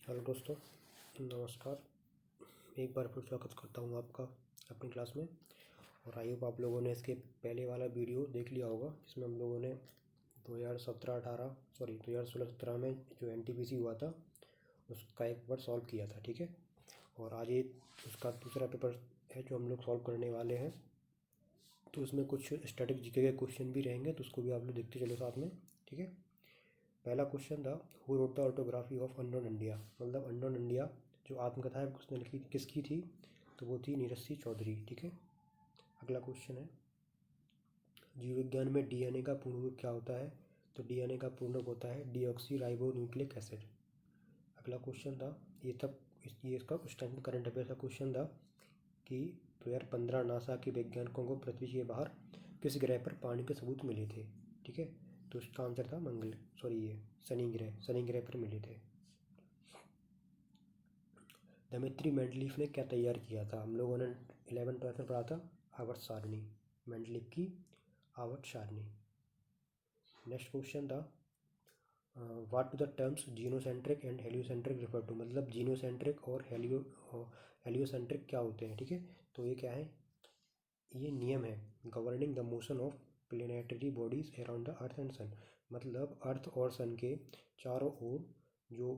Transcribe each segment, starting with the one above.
Hello दोस्तों, नमस्कार। एक बार फिर स्वागत करता हूँ आपका अपनी क्लास में। और आई होप आप लोगों ने इसके पहले वाला वीडियो देख लिया होगा, जिसमें हम लोगों ने 2016-17 में जो एनटीपीसी हुआ था उसका एक पेपर सॉल्व किया था। ठीक है, और आज ये उसका दूसरा पेपर है जो हम लोग सॉल्व करने वाले हैं। तो उसमें कुछ स्टैटिक जीके के क्वेश्चन भी रहेंगे, तो उसको भी आप लोग देखते चलो साथ में। ठीक है, पहला क्वेश्चन था, who wrote the autography of unknown India. मतलब अननोन इंडिया जो आत्मकथा है उसने लिखी किसकी थी, तो वो थी नीरज चौधरी। ठीक है, अगला क्वेश्चन है, जीव विज्ञान में डीएनए का पूर्ण रूप क्या होता है, तो डीएनए का पूर्ण रूप होता है डीऑक्सी राइबो न्यूक्लिक एसिड। अगला क्वेश्चन था, ये इसका उस टाइम करंट अफेयर का क्वेश्चन था कि 2015 नासा के वैज्ञानिकों को पृथ्वी के बाहर किस ग्रह पर पानी के सबूत मिले थे। ठीक है, तो इसका आंसर था ये शनि ग्रह पर मिले थे। दमित्री मेंडलीफ ने क्या तैयार किया था, हम लोगों ने 11th-12th में पढ़ा था आवर्त सारणी, मेंडलीफ की आवर्त सारणी। नेक्स्ट क्वेश्चन था, what to the terms geocentric and heliocentric refer to. मतलब जीनोसेंट्रिक और हेलियोसेंट्रिक क्या होते हैं। ठीक है, तो ये क्या है, ये नियम है governing the motion of planetary bodies around the earth and sun. मतलब अर्थ और सन के चारों ओर जो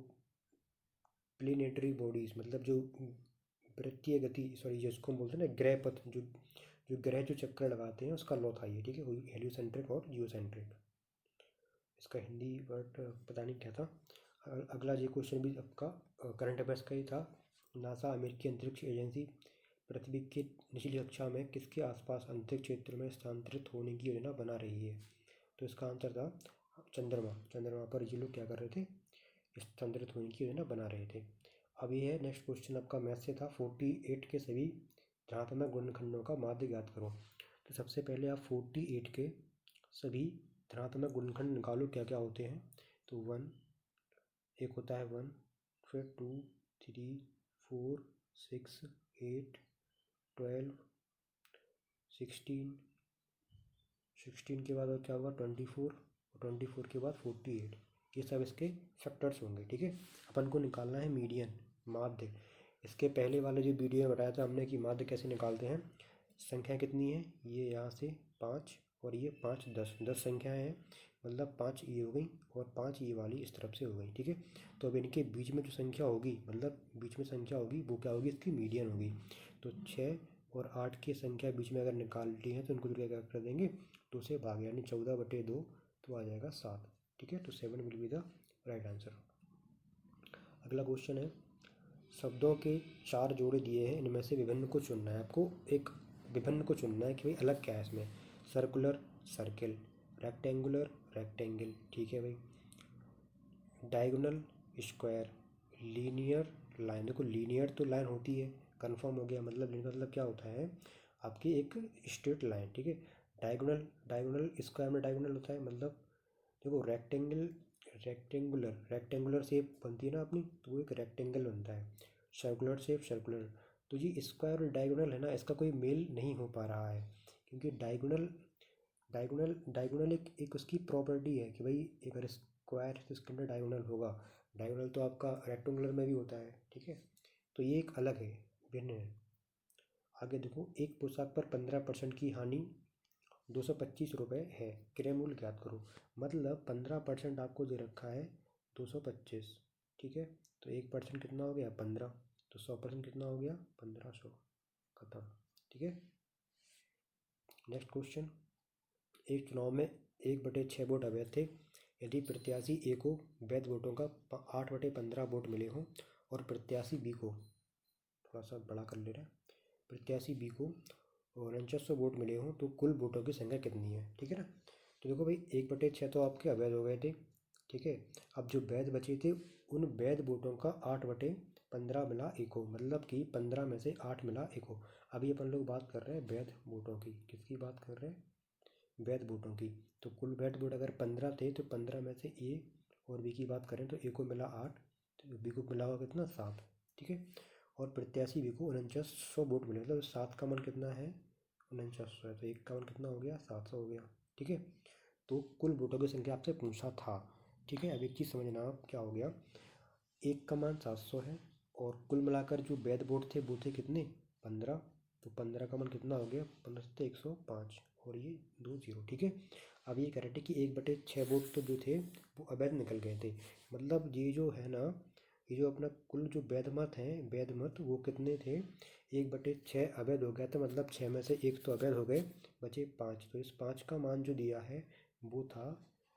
प्लेनेटरी बॉडीज, मतलब जो वृत्तीय गति, जिसको हम बोलते हैं ना ग्रह पथ, जो ग्रह जो चक्कर लगाते हैं उसका लॉ था ये। ठीक है, हेलियोसेंट्रिक और जियोसेंट्रिक, इसका हिंदी वर्ड पता नहीं क्या था। अगला ये क्वेश्चन भी आपका करंट अफेयर्स का ही था, नासा अमेरिकी अंतरिक्ष एजेंसी पृथ्वी के निचली कक्षा में किसके आसपास अंतरिक्ष क्षेत्र में स्थानांतरित होने की योजना बना रही है, तो इसका आंसर था चंद्रमा पर ये लोग क्या कर रहे थे, स्थानांतरित होने की योजना बना रहे थे। अब ये है नेक्स्ट क्वेश्चन आपका मैथ से था, 48 के सभी धनात्मक गुणनखंडों का माध्य ज्ञात करो। तो सबसे पहले आप 48 के सभी धनात्मक गुणनखंड निकालो, क्या क्या होते हैं। तो 1 एक होता है 1, फिर 2 3 4 6 8 12 16 के बाद और क्या होगा 24, और 24 के बाद 48। ये सब इसके फैक्टर्स होंगे। ठीक है, अपन को निकालना है मीडियन, माध्य। इसके पहले वाले जो वीडियो में बताया था हमने कि माध्य कैसे निकालते हैं। संख्या कितनी है, ये यहाँ से 5 और ये 5 10 संख्याएँ हैं, मतलब 5 ये हो गई और 5 ये वाली इस तरफ से हो गई। ठीक है, तो अब इनके बीच में जो संख्या होगी, मतलब बीच में संख्या होगी वो क्या होगी, इसकी मीडियन होगी। तो 6 और 8 की संख्या बीच में अगर निकाल ली है तो उनको क्या कर देंगे, 2 से भाग, यानी 14/2, तो आ जाएगा 7। ठीक है, तो 7 will be the right answer. अगला क्वेश्चन है, शब्दों के 4 जोड़े दिए हैं, इनमें से विभिन्न को चुनना है। आपको एक विभिन्न को चुनना है कि भाई अलग क्या है इसमें। सर्कुलर सर्किल, रेक्टेंगुलर रेक्टेंगल, ठीक है भाई, डायगोनल स्क्वायर, लीनियर लाइन। देखो लीनियर तो लाइन होती है, कंफर्म हो गया। मतलब क्या होता है, आपकी एक स्ट्रेट लाइन। ठीक है, डायगोनल स्क्वायर में डायगोनल होता है, मतलब देखो रेक्टेंगुलर शेप बनती है ना अपनी, तो वो एक रेक्टेंगल बनता है। Circular shape circular. तो ये स्क्वायर और डायगोनल है ना, इसका कोई मेल नहीं हो पा रहा है, क्योंकि डायगोनल एक उसकी प्रॉपर्टी है कि भाई अगर स्क्वायर है तो इसके अंदर डायगोनल होगा। डायगोनल तो आपका रेक्टेंगुलर में भी होता है। ठीक है, तो ये एक अलग है, भिन्न है। आगे देखो, एक पोशाक पर 15% की हानि 225 रुपये है, क्रय मूल्य ज्ञात करो। मतलब 15% आपको दे रखा है 225। ठीक है, तो 1% कितना हो गया 15, तो 100% कितना हो गया 1500, खत्म। ठीक है, नेक्स्ट क्वेश्चन, एक चुनाव में 1/6 वोट अवैध थे। यदि प्रत्याशी ए को वैध वोटों का 8/15 वोट मिले हों और प्रत्याशी बी को, थोड़ा सा बड़ा कर ले रहा है, प्रत्याशी बी को 4900 वोट मिले हों तो कुल वोटों की संख्या कितनी है। ठीक है ना, तो देखो भाई 1/6 तो आपके अवैध हो गए थे। ठीक है, अब जो वैध बचे थे उन वैध वोटों का 8/15 मिला ए को, मतलब कि 15 में से 8 मिला ए को। अभी अपन लोग बात कर रहे हैं वैध वोटों की, किसकी बात कर रहे हैं, वैध वोटों की। तो कुल वैध वोट अगर 15 थे तो 15 में से ए और बी की बात करें तो ए को मिला 8, तो बी को मिला होगा कितना 7। ठीक है, और प्रत्याशी बी को 4900 वोट मिले, मतलब 7 का मन कितना है 4900 है, तो 1 का मन कितना हो गया 700 हो गया। ठीक है, तो कुल वोटों की संख्या आपसे पूछा था। ठीक है, अब एक चीज़ समझना आप क्या हो गया, एक का मान 700 है और कुल मिलाकर जो वैध वोट थे वो थे कितने 15। तो 15 का मान कितना हो गया 15 से 105 और ये 2 0। ठीक है। अब ये कह रहे थे कि 1/6 वोट तो जो थे वो अवैध निकल गए थे। मतलब ये जो है ना ये जो अपना कुल जो वैध मत हैं वैध मत वो कितने थे 1/6 अवैध हो गया था। मतलब 6 में से एक तो अवैध हो गए बचे 5। तो इस 5 का मान जो दिया है वो था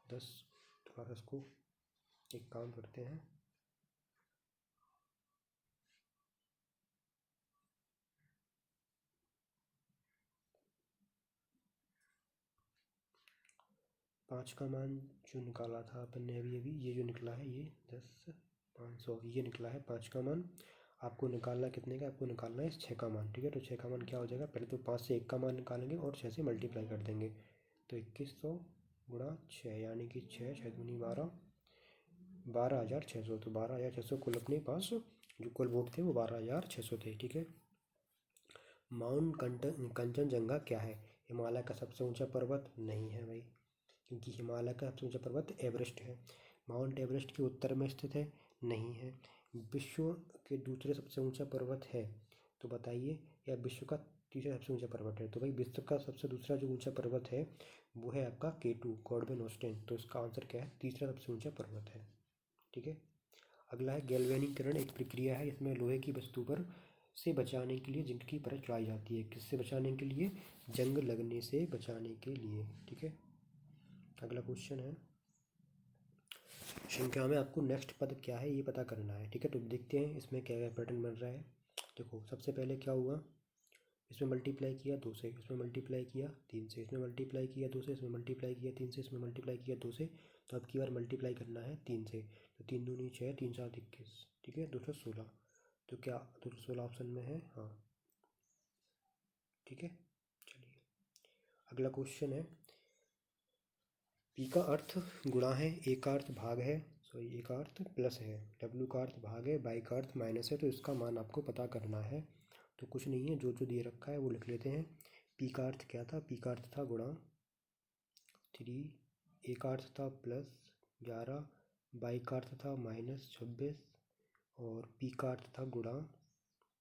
10। थोड़ा सा इसको एक काम करते हैं। पाँच का मान जो निकाला था अपन ने अभी अभी ये जो निकला है ये 10,500 ये निकला है 5 का मान। आपको निकालना कितने का आपको निकालना है 6 का मान। ठीक है। तो 6 का मान क्या हो जाएगा पहले तो 5 से 1 का मान निकालेंगे और 6 से मल्टीप्लाई कर देंगे। तो 2100 गुणा 6 यानी कि 6 6 दूनी 12 12,600। तो 12,600 कुल अपने पास जो कुल वोट थे वो 12,600 थे। ठीक है। माउंट कंचनजंगा क्या है हिमालय का सबसे ऊंचा पर्वत नहीं है भाई क्योंकि हिमालय का सबसे ऊंचा पर्वत एवरेस्ट है। माउंट एवरेस्ट के उत्तर में स्थित है नहीं है। विश्व के दूसरे सबसे ऊंचा पर्वत है तो बताइए या विश्व का तीसरा सबसे ऊंचा पर्वत है। तो भाई विश्व का सबसे दूसरा जो ऊंचा पर्वत है वो है आपका K2 गॉडविन ऑस्टेन। तो इसका आंसर क्या है तीसरा सबसे ऊंचा पर्वत है। ठीक है। अगला है गैल्वेनीकरण एक प्रक्रिया है इसमें लोहे की वस्तु पर से बचाने के लिए जिंक की परत चढ़ाई जाती है। किससे बचाने के लिए जंग लगने से बचाने के लिए। ठीक है। अगला क्वेश्चन है श्रृंखला में आपको नेक्स्ट पद क्या है ये पता करना है। ठीक है। तो देखते हैं इसमें क्या क्या पैटर्न बन रहा है। देखो सबसे पहले क्या हुआ इसमें मल्टीप्लाई किया 2 से इसमें मल्टीप्लाई किया 3 से इसमें मल्टीप्लाई किया 2 से इसमें मल्टीप्लाई किया 3 से इसमें मल्टीप्लाई किया 2 से। तो अब की बार मल्टीप्लाई करना है 3 से। तो 3 दूनी 6 3 7 21। ठीक है 216। तो क्या 216 ऑप्शन में है हाँ। ठीक है। चलिए अगला क्वेश्चन है पी का अर्थ गुणा है ए का अर्थ भाग है सॉरी ए का अर्थ प्लस है डब्ल्यू का अर्थ भाग है बाई का अर्थ माइनस है। तो इसका मान आपको पता करना है। तो कुछ नहीं है जो जो दिए रखा है वो लिख लेते हैं। पी का अर्थ क्या था पी का अर्थ था गुणा 3 ए का अर्थ था +11 बाई का अर्थ था -26 और पी का अर्थ था गुणा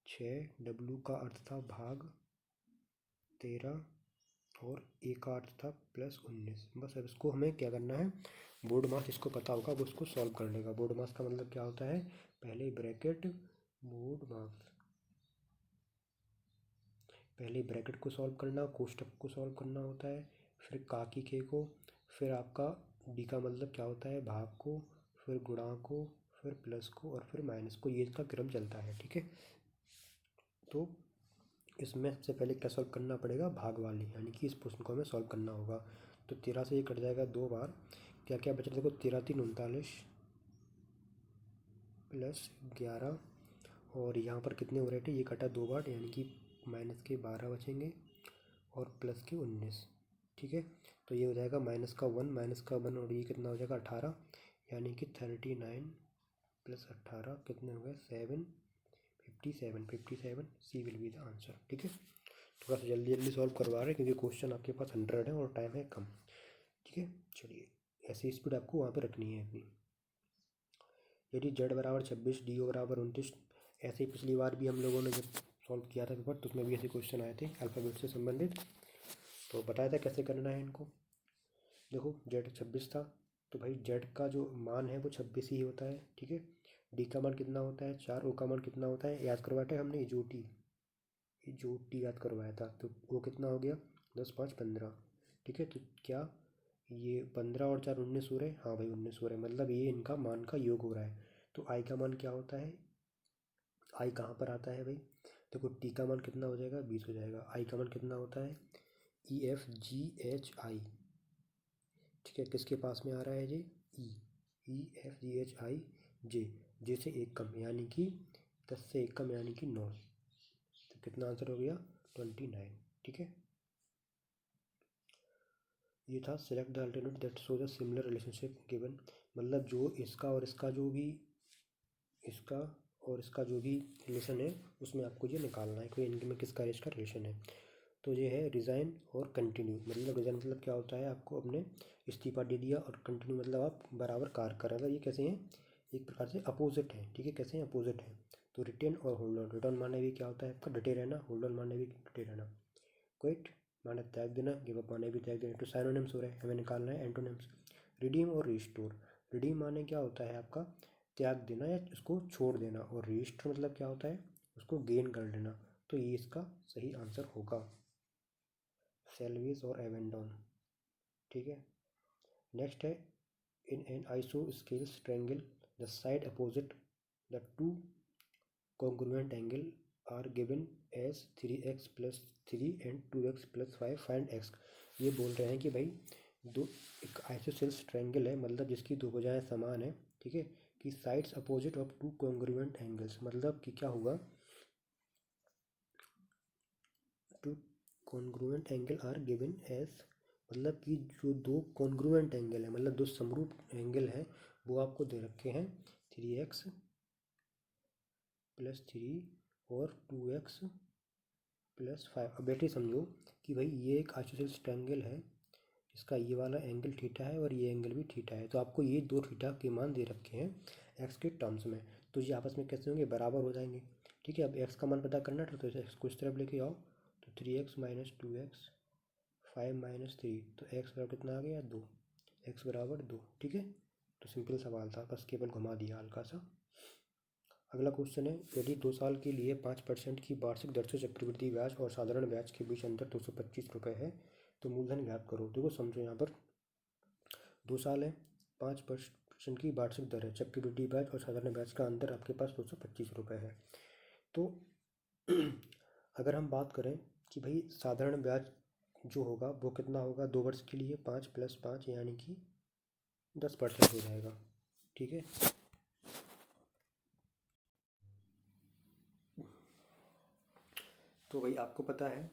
6 डब्ल्यू का अर्थ था भाग 13 और ए का अर्थ था +19। बस अब इसको हमें क्या करना है बोर्ड मास जिसको पता होगा वो उसको सॉल्व कर लेगा। बोर्ड मास का मतलब क्या होता है पहले ब्रैकेट बोर्ड मास पहले ब्रैकेट को सॉल्व करना कोष्टक को सॉल्व करना होता है फिर का की के को फिर आपका डी का मतलब क्या होता है भाग को फिर गुणा को फिर प्लस को और फिर माइनस को ये इसका क्रम चलता है। ठीक है। तो इसमें सबसे पहले क्या सॉल्व करना पड़ेगा भाग वाली यानी कि इस प्रश्न को हमें सॉल्व करना होगा। तो 13 से ये कट जाएगा 2 बार क्या क्या बचा देखो 13 3 39 +11 और यहाँ पर कितने हो रहे थे ये कटा 2 बार यानी कि माइनस के 12 बचेंगे और प्लस के 19। ठीक है। तो ये हो जाएगा -1 और ये कितना हो जाएगा 18 यानी कि 39 + 18 कितने हो गए 57 सी विल बी द आंसर। ठीक है। थोड़ा सा जल्दी जल्दी सॉल्व करवा रहे हैं क्योंकि क्वेश्चन आपके पास 100 है और टाइम है कम। ठीक है। चलिए ऐसी स्पीड आपको वहाँ पे रखनी है अपनी। यदि z बराबर 26 डी ओ बराबर 29 ऐसे ही पिछली बार भी हम लोगों ने जब सॉल्व किया था पेपर तो उसमें भी ऐसे क्वेश्चन आए थे अल्फ़ाबेट से संबंधित। तो बताया था कैसे करना है इनको। देखो z 26 था तो भाई z का जो मान है वो 26 ही होता है। ठीक है। डी का मान कितना होता है 4 ओ का मान कितना होता है याद करवाया था हमने जो टी याद करवाया था। तो वो कितना हो गया 10 5 15। ठीक है। तो क्या ये 15 और 4 19 हो रहे हैं हाँ भाई 19 हो रहे हैं मतलब ये इनका मान का योग हो रहा है। तो आई का मान क्या होता है आई कहाँ पर आता है भाई देखो टी का मान कितना हो जाएगा 20 हो जाएगा। आई का मान कितना होता है EFGHI। ठीक है। किसके पास में आ रहा है जी EFGHI जे से एक कम यानी कि 10 से एक कम यानी कि 9। तो कितना आंसर हो गया 29। ठीक है। ये था select the alternate that show the similar relationship given. मतलब जो इसका और इसका जो भी इसका और इसका जो भी रिलेशन है उसमें आपको ये निकालना है कोई इनके में किसका इसका रिलेशन है। तो ये है रिज़ाइन और कंटिन्यू। मतलब रिज़ाइन मतलब क्या होता है आपको अपने इस्तीफा दे दिया और कंटिन्यू मतलब आप बराबर कार्य कर रहे हैं। मतलब ये कैसे हैं एक प्रकार से अपोजिट है, ठीक है। कैसे हैं? अपोजिट है। तो रिटेन और होल्ड ऑन, रिटर्न माने भी क्या होता है आपका डटे रहना, होल्ड ऑन माने भी डटे रहना। क्विट माने त्याग देना, गिव अप माने भी त्याग देना। तो साइनोनिम्स हो रहे हैं, हमें निकालना है एंटोनिम्स। रिडीम और रिस्टोर, रिडीम माने क्या होता है आपका त्याग देना या उसको छोड़ देना, और रिस्टोर मतलब क्या होता है उसको गेन कर लेना। तो ये इसका सही आंसर होगा सेल्वेज और एवेंडॉन, ठीक है। नेक्स्ट है in an isosceles triangle the side opposite the two congruent angle are given as 3x plus 3 and 2x plus 5 find x। ये बोल रहे हैं कि भाई दो एक आइसोसेल्स ट्रायंगल है, मतलब जिसकी दो भुजाएं समान है, ठीक है, कि sides opposite of two congruent angles, मतलब कि क्या हुआ two congruent angle are given as, मतलब कि जो दो कॉन्ग्रुएंट एंगल है मतलब दो समरूप एंगल है वो आपको दे रखे हैं 3x प्लस 3 और 2x प्लस 5। अब बेटे समझो कि भाई ये एक आइसोसेलेस ट्रायंगल है, इसका ये वाला एंगल थीटा है और ये एंगल भी थीटा है। तो आपको ये दो थीटा के मान दे रखे हैं एक्स के टर्म्स में, तो ये आपस में कैसे होंगे बराबर हो जाएंगे, ठीक है। अब एक्स का मान पता करना है तो एक्स को इस तरफ लेके आओ, तो 3x माइनस 2x 5 माइनस 3, तो एक्स बराबर कितना आ गया 2, एक्स बराबर 2, ठीक है। तो सिंपल सवाल था, बस केवल घुमा दिया हल्का सा। अगला क्वेश्चन है यदि 2 साल के लिए 5% की वार्षिक दर से चक्रवृद्धि ब्याज और साधारण ब्याज के बीच अंतर 225 रुपये है तो मूलधन ज्ञात करो। देखो समझो यहाँ पर 2 साल है, 5% की वार्षिक दर है, चक्रवृद्धि ब्याज और साधारण ब्याज का अंतर आपके पास 225 रुपये है। तो अगर हम बात करें कि भाई साधारण ब्याज जो होगा वो कितना होगा 2 वर्ष के लिए 5 + 5 यानी कि 10% हो जाएगा, ठीक है। तो भाई आपको पता है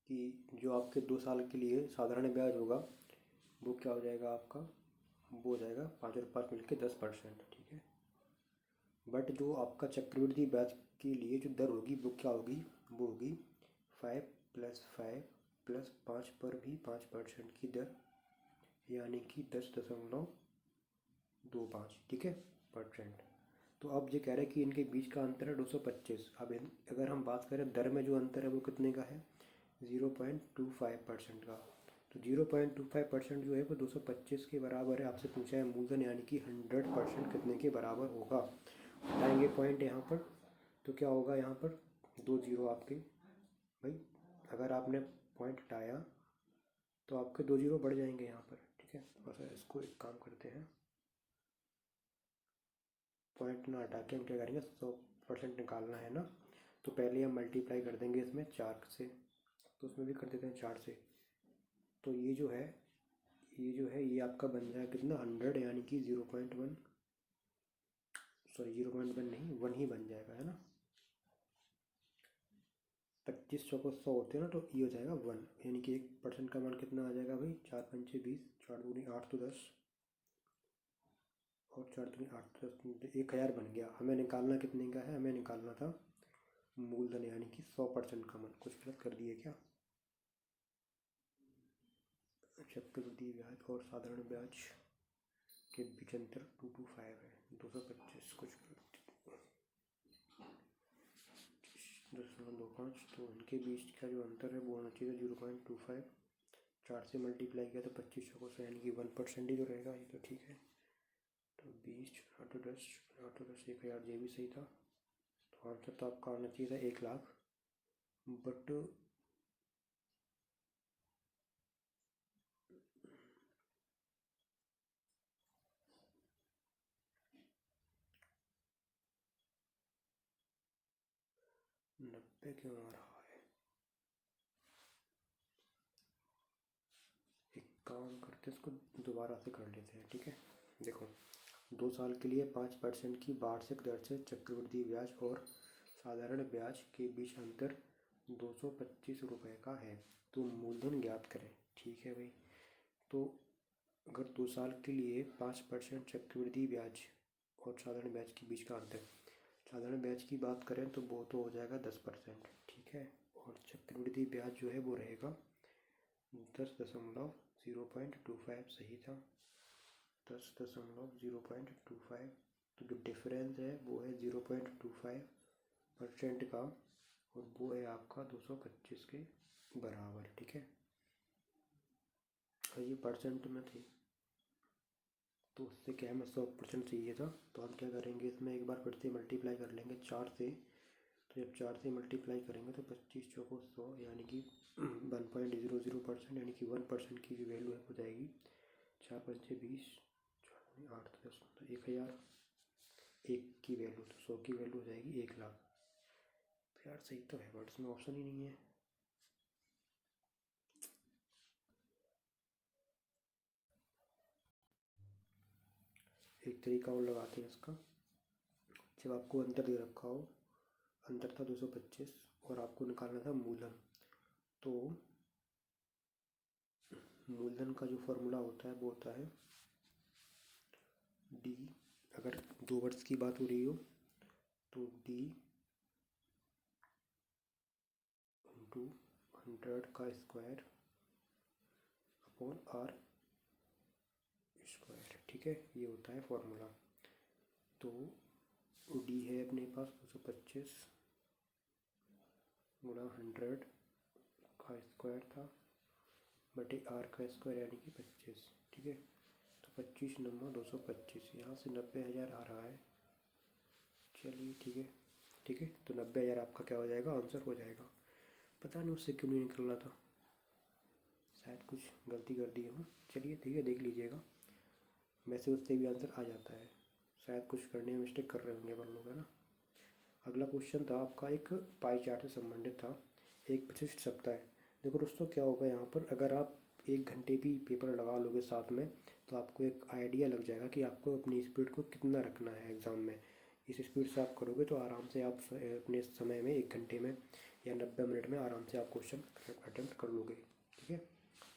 कि जो आपके 2 साल के लिए साधारण ब्याज होगा वो क्या हो जाएगा आपका, वो हो जाएगा 5 और 5 मिलके 10%, ठीक है। बट जो आपका चक्रवृद्धि ब्याज के लिए जो दर होगी वो क्या होगी, वो होगी 5 + 5 + 5 पर भी 5% की दर, यानी कि 10.25, ठीक है, परसेंट। तो अब ये कह रहे हैं कि इनके बीच का अंतर है 225। अब अगर हम बात करें दर में जो अंतर है वो कितने का है 0.25% का। तो 0.25% जो है वो 225 के बराबर है। आपसे पूछा है मूलधन यानी कि 100% कितने के बराबर होगा, हटाएंगे पॉइंट यहाँ पर, तो क्या होगा यहाँ पर 2 जीरो आपके, भाई अगर आपने पॉइंट हटाया तो आपके 2 जीरो बढ़ जाएंगे यहाँ पर, ठीक है। बस इसको एक काम करते हैं, पॉइंट ना हटा के हम क्या करेंगे 100% निकालना है ना, तो पहले हम मल्टीप्लाई कर देंगे इसमें 4 से, तो उसमें भी कर देते हैं 4 से। तो ये आपका बन जाएगा कितना 100, यानी कि 0.1, सॉरी 0.1 नहीं 1 ही बन जाएगा, है ना। 2500 को 100 होते हैं ना, तो ये हो जाएगा 1, यानी कि 1% का मान कितना आ जाएगा भाई 4 पंचे 20, 4 दूनी 8 तो 10, और 4 दूनी 8 तो 10, 1000 बन गया। हमें निकालना कितने का है, हमें निकालना था मूलधन यानी कि 100% का मान। कुछ गलत कर दिए क्या, चक्रवृद्धि ब्याज और साधारण ब्याज के बीच अंतर 225 है, 225 कुछ 0.25, तो इनके बीच का जो अंतर है वो होना चाहिए 0.25, 4 से मल्टीप्लाई किया तो 2500 को, यानी कि 1% ही तो रहेगा, ये तो ठीक है। तो 20 8 10 8 10 1000, ये भी सही था। तो आंसर तो आपका आना चाहिए था 1 लाख, बट 90 क्यों आ रहा है। एक काम करते हैं, इसको दोबारा से कर लेते हैं, ठीक है। देखो 2 साल के लिए 5% की वार्षिक दर से चक्रवृद्धि ब्याज और साधारण ब्याज के बीच अंतर 225 रुपये का है, तो मूलधन ज्ञात करें, ठीक है भाई। तो अगर 2 साल के लिए 5% चक्रवृद्धि ब्याज और साधारण ब्याज के बीच का अंतर, साधारण ब्याज की बात करें तो वो तो हो जाएगा 10%, ठीक है। और चक्रवृद्धि ब्याज जो है वो रहेगा 10.05, सही था 10.05, तो जो डिफरेंस है वो है 0.25% का, और वो है आपका 225 के बराबर। ठीक है, और ये परसेंट में थे तो उससे क्या है, हमें 100% चाहिए था। तो हम क्या करेंगे, इसमें एक बार फिर से मल्टीप्लाई कर लेंगे 4 से। तो जब 4 से मल्टीप्लाई करेंगे तो 25 चौको 100, यानी कि 1.00%, यानी कि 1% की जो वैल्यू है हो जाएगी 4×5 = 20, 8×10 तो 1000। एक की वैल्यू तो 100 की वैल्यू हो जाएगी 1,00,000। तो यार सही तो है बट इसमें ऑप्शन ही नहीं है। एक तरीका और लगाते हैं इसका। जब आपको अंतर दे रखा हो, अंतर था 225 और आपको निकालना था मूलधन, तो मूलधन का जो फॉर्मूला होता है वो होता है डी, अगर 2 वर्ष की बात हो रही हो तो डी इंटू 100 का स्क्वायर अपॉन आर स्क्वायर। ठीक है, ये होता है फॉर्मूला। तो डी है अपने पास 225 गुणा 100 का स्क्वायर था बटे आर का स्क्वायर, यानी कि 25। ठीक है, तो 25 नंबर 225, यहाँ से 90,000 आ रहा है। चलिए ठीक है, ठीक है, तो 90,000 आपका क्या हो जाएगा, आंसर हो जाएगा। पता नहीं उससे क्यों नहीं निकल रहा था, शायद कुछ गलती कर दी हो। चलिए ठीक है, देख लीजिएगा, वैसे उससे भी आंसर आ जाता है, शायद कुछ करने में मिस्टेक कर रहे होंगे अपन लोग, है ना। अगला क्वेश्चन था आपका, एक पाई चार्ट से संबंधित था, एक विशिष्ट सप्ताह है। देखो दोस्तों क्या होगा यहाँ पर, अगर आप 1 घंटे भी पेपर लगा लोगे साथ में तो आपको एक आइडिया लग जाएगा कि आपको अपनी स्पीड को कितना रखना है एग्ज़ाम में। इस स्पीड से आप करोगे तो आराम से आप अपने समय में 1 घंटे में या 90 मिनट में आराम से आप क्वेश्चन अटेम्प्ट कर लोगे। ठीक है,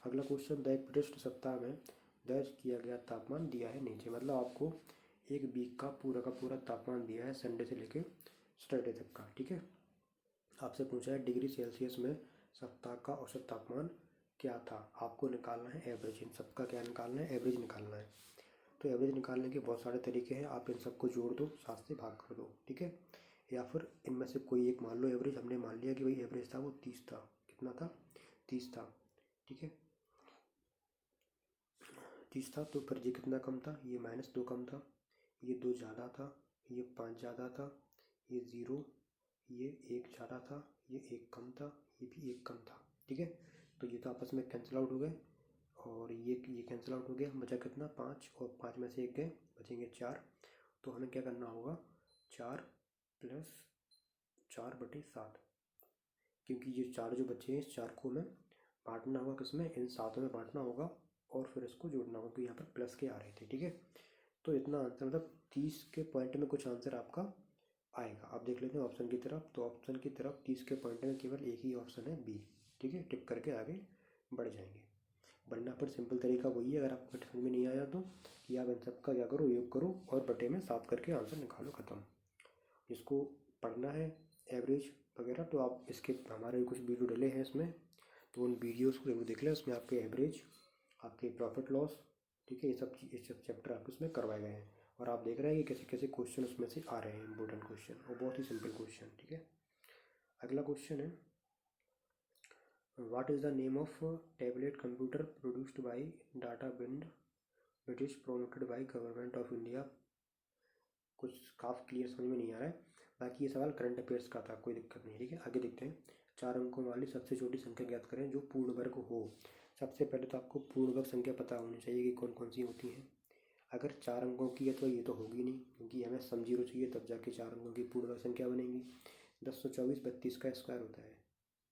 अगला क्वेश्चन, द एक विशिष्ट सप्ताह में दर्ज किया गया तापमान दिया है नीचे। मतलब आपको एक वीक का पूरा तापमान दिया है, संडे से लेके सैटरडे तक का। ठीक है, आपसे पूछा है डिग्री सेल्सियस में सप्ताह का औसत तापमान क्या था, आपको निकालना है एवरेज। इन सबका क्या निकालना है, एवरेज निकालना है। तो एवरेज निकालने के बहुत सारे तरीके हैं, आप इन सबको जोड़ दो, 7 से भाग कर दो। ठीक है, या फिर इनमें से कोई एक मान लो एवरेज। हमने मान लिया कि भाई एवरेज था वो 30 था। कितना था, 30 था। ठीक है, 30 था, तो फिर ये कितना कम था, ये -2 कम था, ये 2 ज़्यादा था, ये 5 ज़्यादा था, ये 0, ये 1 ज़्यादा था, ये 1 कम था, ये भी 1 कम था। ठीक है, तो ये तो आपस में कैंसिल आउट हो गए, और ये कैंसिल आउट हो गया, बचा कितना 5, और 5 में से 1 गए, बचेंगे 4। तो हमें क्या करना होगा, 4 + 4/7, क्योंकि ये 4 जो बचे हैं, इस 4 को हमें बांटना होगा, किसमें, इन 7 में बांटना होगा, और फिर इसको जोड़ना होगा, क्योंकि यहाँ पर प्लस के आ रहे थे। ठीक है, तो इतना आंसर, मतलब 30 के पॉइंट में कुछ आंसर आपका आएगा। आप देख लेते हैं ऑप्शन की तरफ, तो ऑप्शन की तरफ 30 के पॉइंट में केवल एक ही ऑप्शन है, बी। ठीक है, टिक करके आगे बढ़ जाएंगे। वरना पर सिंपल तरीका वही है, अगर आपको समझ में नहीं आया तो, कि आप इन सब का क्या करो, योग करो और बटे में 7 करके आंसर निकालो, ख़त्म। जिसको पढ़ना है एवरेज वगैरह, तो आप इसके हमारे कुछ वीडियो डले हैं इसमें, तो उन वीडियोज़ को जरूर देख लें। उसमें आपके एवरेज, आपके प्रॉफिट लॉस, ठीक है, ये सब चैप्टर आपके उसमें करवाए गए हैं, और आप देख रहे हैं कि कैसे कैसे क्वेश्चन उसमें से आ रहे हैं, इंपॉर्टेंट क्वेश्चन, और बहुत ही सिंपल क्वेश्चन। ठीक है, अगला क्वेश्चन है, what is the name of tablet computer produced by data bind British promoted by government of India. कुछ काफ़ी क्लियर समझ में नहीं आ रहा है, बाकी ये सवाल करंट अफेयर्स का था, कोई दिक्कत नहीं। ठीक है, आगे देखते हैं। 4 अंकों वाली सबसे छोटी संख्या ज्ञात करें जो पूर्ण वर्ग हो। सबसे पहले तो आपको पूर्ण वर्ग संख्या पता होनी चाहिए कि कौन कौन सी होती हैं। अगर 4 अंकों की है तो ये तो होगी नहीं, क्योंकि हमें सम जीरो चाहिए, तब जाके 4 अंकों की पूर्ण वर्ग संख्या बनेगी। 1024 32 का स्क्वायर होता है।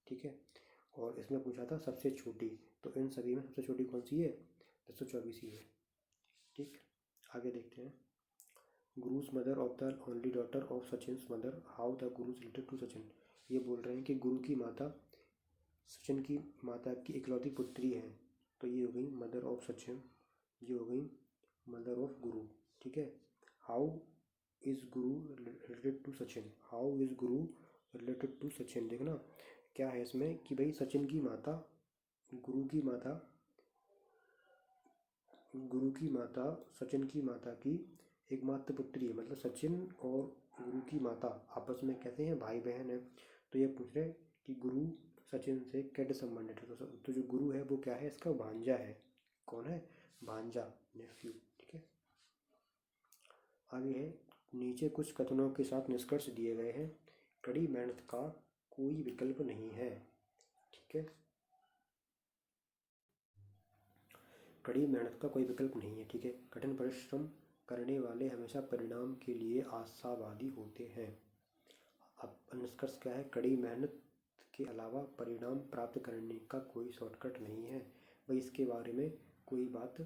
ठीक है, और इसमें पूछा था सबसे छोटी, तो इन सभी में सबसे छोटी कौन सी है, 1024 ही है। ठीक, आगे देखते हैं। Guru's mother of the only daughter of Sachin mother, how the Guru's related to Sachin. ये बोल रहे हैं कि गुरु की माता सचिन की माता की इकलौती पुत्री है, तो ये हो गई मदर ऑफ सचिन, ये हो गई मदर ऑफ गुरु। ठीक है, how is Guru related to Sachin, how is Guru related to Sachin, देखना क्या है इसमें कि भाई सचिन की माता, गुरु की माता, गुरु की माता सचिन की माता की एकमात्र पुत्री है, मतलब सचिन और गुरु की माता आपस में कैसे हैं, भाई बहन है। तो ये पूछ रहे कि गुरु सचिन से कैसे संबंधित है। तो जो गुरु है वो क्या है, इसका भांजा है। कौन है, भांजा, नेफ्यू। ठीक है, आगे है, नीचे कुछ कथनों के साथ निष्कर्ष दिए गए हैं। कड़ी मेहनत का कोई विकल्प नहीं है। ठीक है, कड़ी मेहनत का कोई विकल्प नहीं है। ठीक है, कठिन परिश्रम करने वाले हमेशा परिणाम के लिए आशावादी होते हैं। अब निष्कर्ष क्या है, कड़ी मेहनत के अलावा परिणाम प्राप्त करने का कोई शॉर्टकट नहीं है। भाई इसके बारे में कोई बात